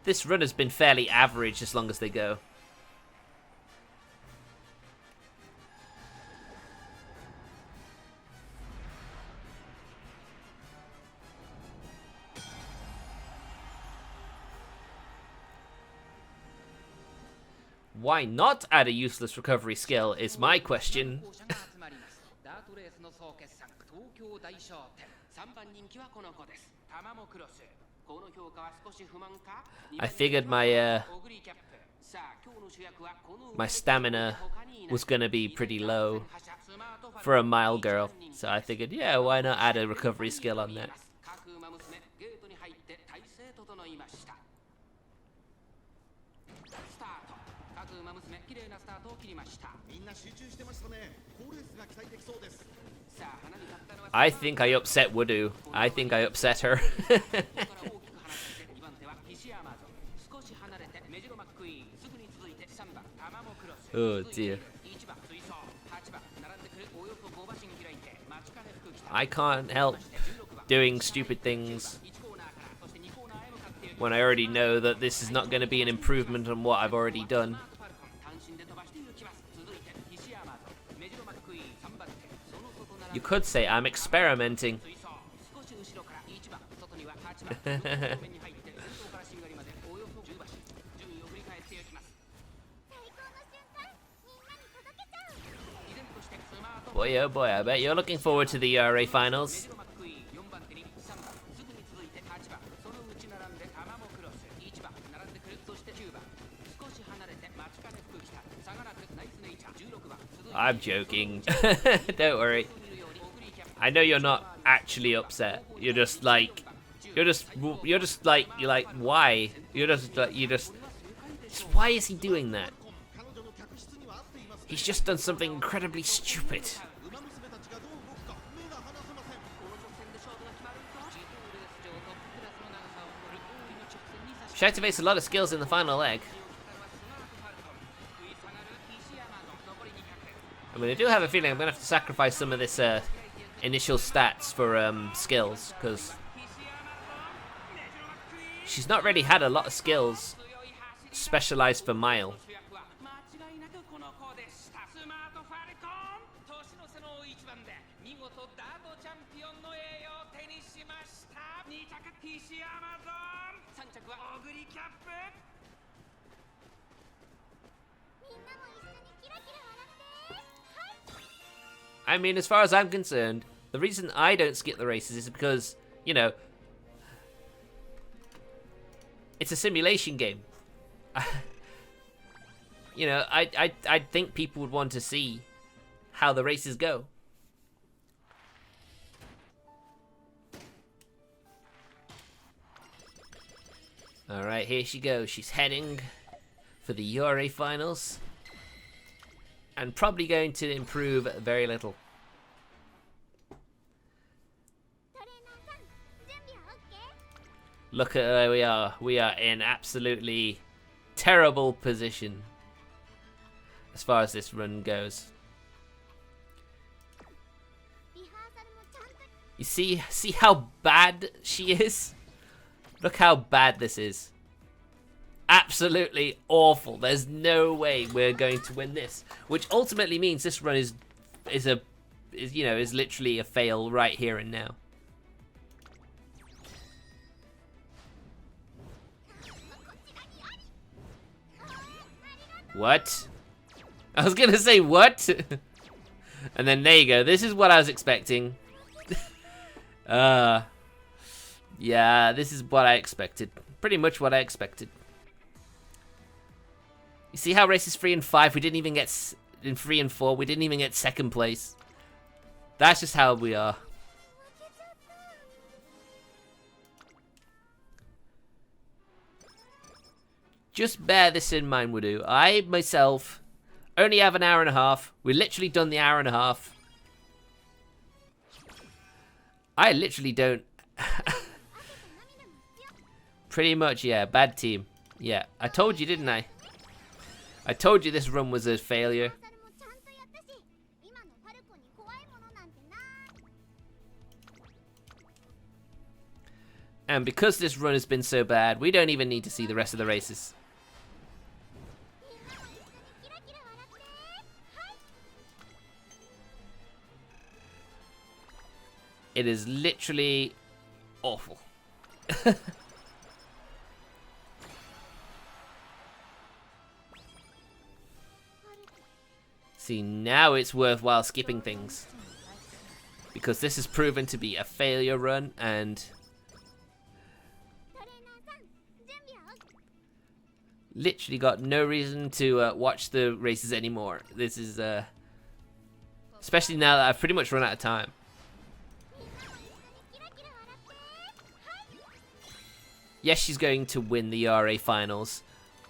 this run has been fairly average as long as they go. Why not add a useless recovery skill is my question. I figured my stamina was gonna be pretty low for a mile girl, so I figured, yeah, why not add a recovery skill on that? I think I upset Wudu. I think I upset her. Oh dear. I can't help doing stupid things when I already know that this is not going to be an improvement on what I've already done. You could say I'm experimenting. Boy, oh boy, I bet you're looking forward to the RA finals. I'm joking. Don't worry. I know you're not actually upset. You're just like, you're like, why? Why is he doing that? He's just done something incredibly stupid. She activates a lot of skills in the final leg. I mean, I do have a feeling I'm going to have to sacrifice some of this initial stats for skills, because she's not really had a lot of skills specialized for Mile. I mean, as far as I'm concerned, the reason I don't skip the races is because, you know, it's a simulation game. You know, I think people would want to see how the races go. Alright, here she goes. She's heading for the URA finals. And probably going to improve very little. Look at where we are. We are in absolutely terrible position as far as this run goes. You see how bad she is? Look how bad this is. Absolutely awful. There's no way we're going to win this, which ultimately means this run is literally a fail right here and now. What? I was gonna say what? And then there you go. This is what I was expecting. Yeah, this is what I expected. Pretty much what I expected. You see how races 3 and 5, we didn't even get, in 3 and 4, we didn't even get second place. That's just how we are. Just bear this in mind, Wudu. I, myself, only have an hour and a half. We're literally done the hour and a half. I literally don't... Pretty much, yeah. Bad team. Yeah, I told you, didn't I? I told you this run was a failure. And because this run has been so bad, we don't even need to see the rest of the races. It is literally awful. See, now it's worthwhile skipping things. Because this has proven to be a failure run, and... literally got no reason to watch the races anymore. This is, especially now that I've pretty much run out of time. Yes, she's going to win the RA finals,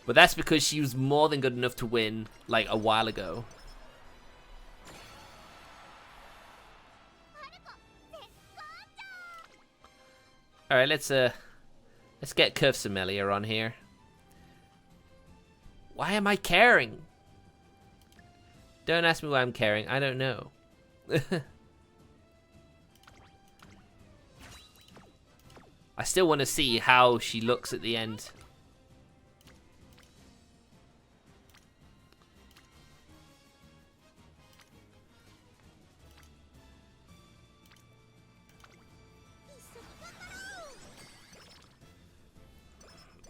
but that's because she was more than good enough to win, like, a while ago. Alright, let's get Curve Sommelier on here. Why am I caring? Don't ask me why I'm caring. I don't know. I still want to see how she looks at the end.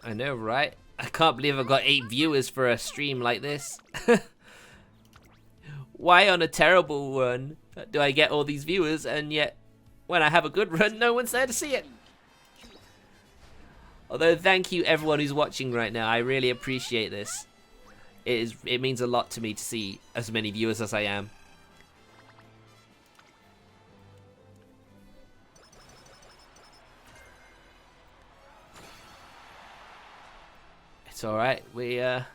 I know, right? I can't believe I've got 8 viewers for a stream like this. Why on a terrible run do I get all these viewers, and yet when I have a good run, no one's there to see it? Although, thank you everyone who's watching right now. I really appreciate this. It means a lot to me to see as many viewers as I am. It's alright, we'll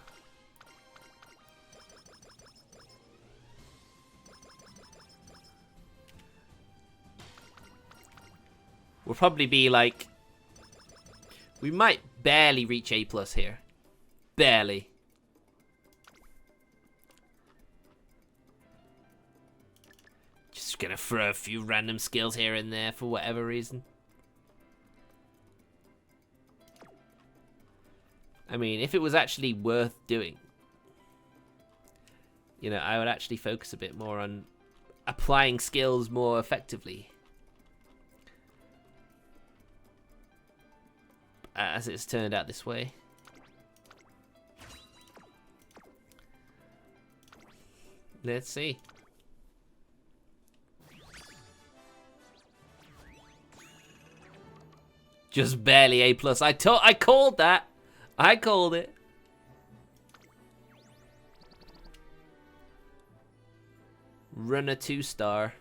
probably be like... we might barely reach A+ here. Barely. Just gonna throw a few random skills here and there for whatever reason. I mean, if it was actually worth doing, you know, I would actually focus a bit more on applying skills more effectively. As it's turned out this way. Let's see. Just barely A+. I called that. I called it. Runner 2-star.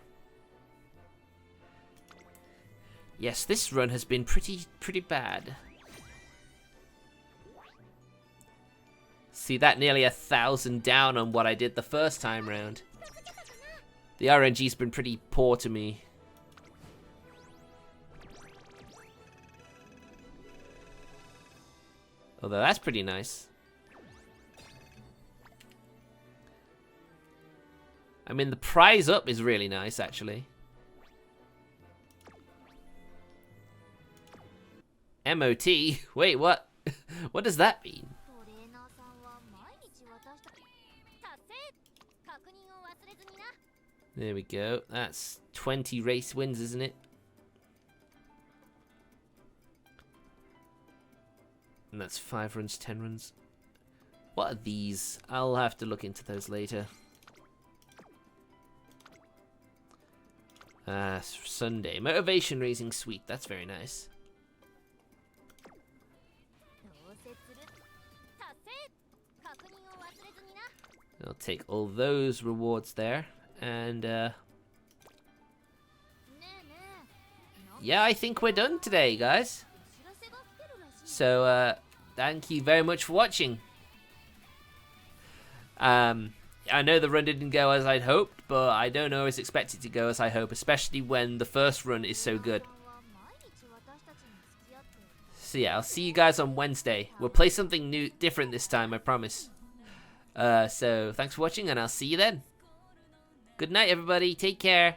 Yes, this run has been pretty bad. See, that nearly 1,000 down on what I did the first time round. The RNG's been pretty poor to me. Although that's pretty nice. I mean, the prize up is really nice, actually. MOT? Wait, what? What does that mean? There we go. That's 20 race wins, isn't it? And that's 5 runs, 10 runs. What are these? I'll have to look into those later. Sunday. Motivation raising suite. That's very nice. I'll take all those rewards there. And, yeah, I think we're done today, guys. So, thank you very much for watching. I know the run didn't go as I'd hoped, but I don't always expect it to go as I hope, especially when the first run is so good. So yeah, I'll see you guys on Wednesday. We'll play something new, different this time, I promise. So thanks for watching, and I'll see you then. Good night, everybody. Take care.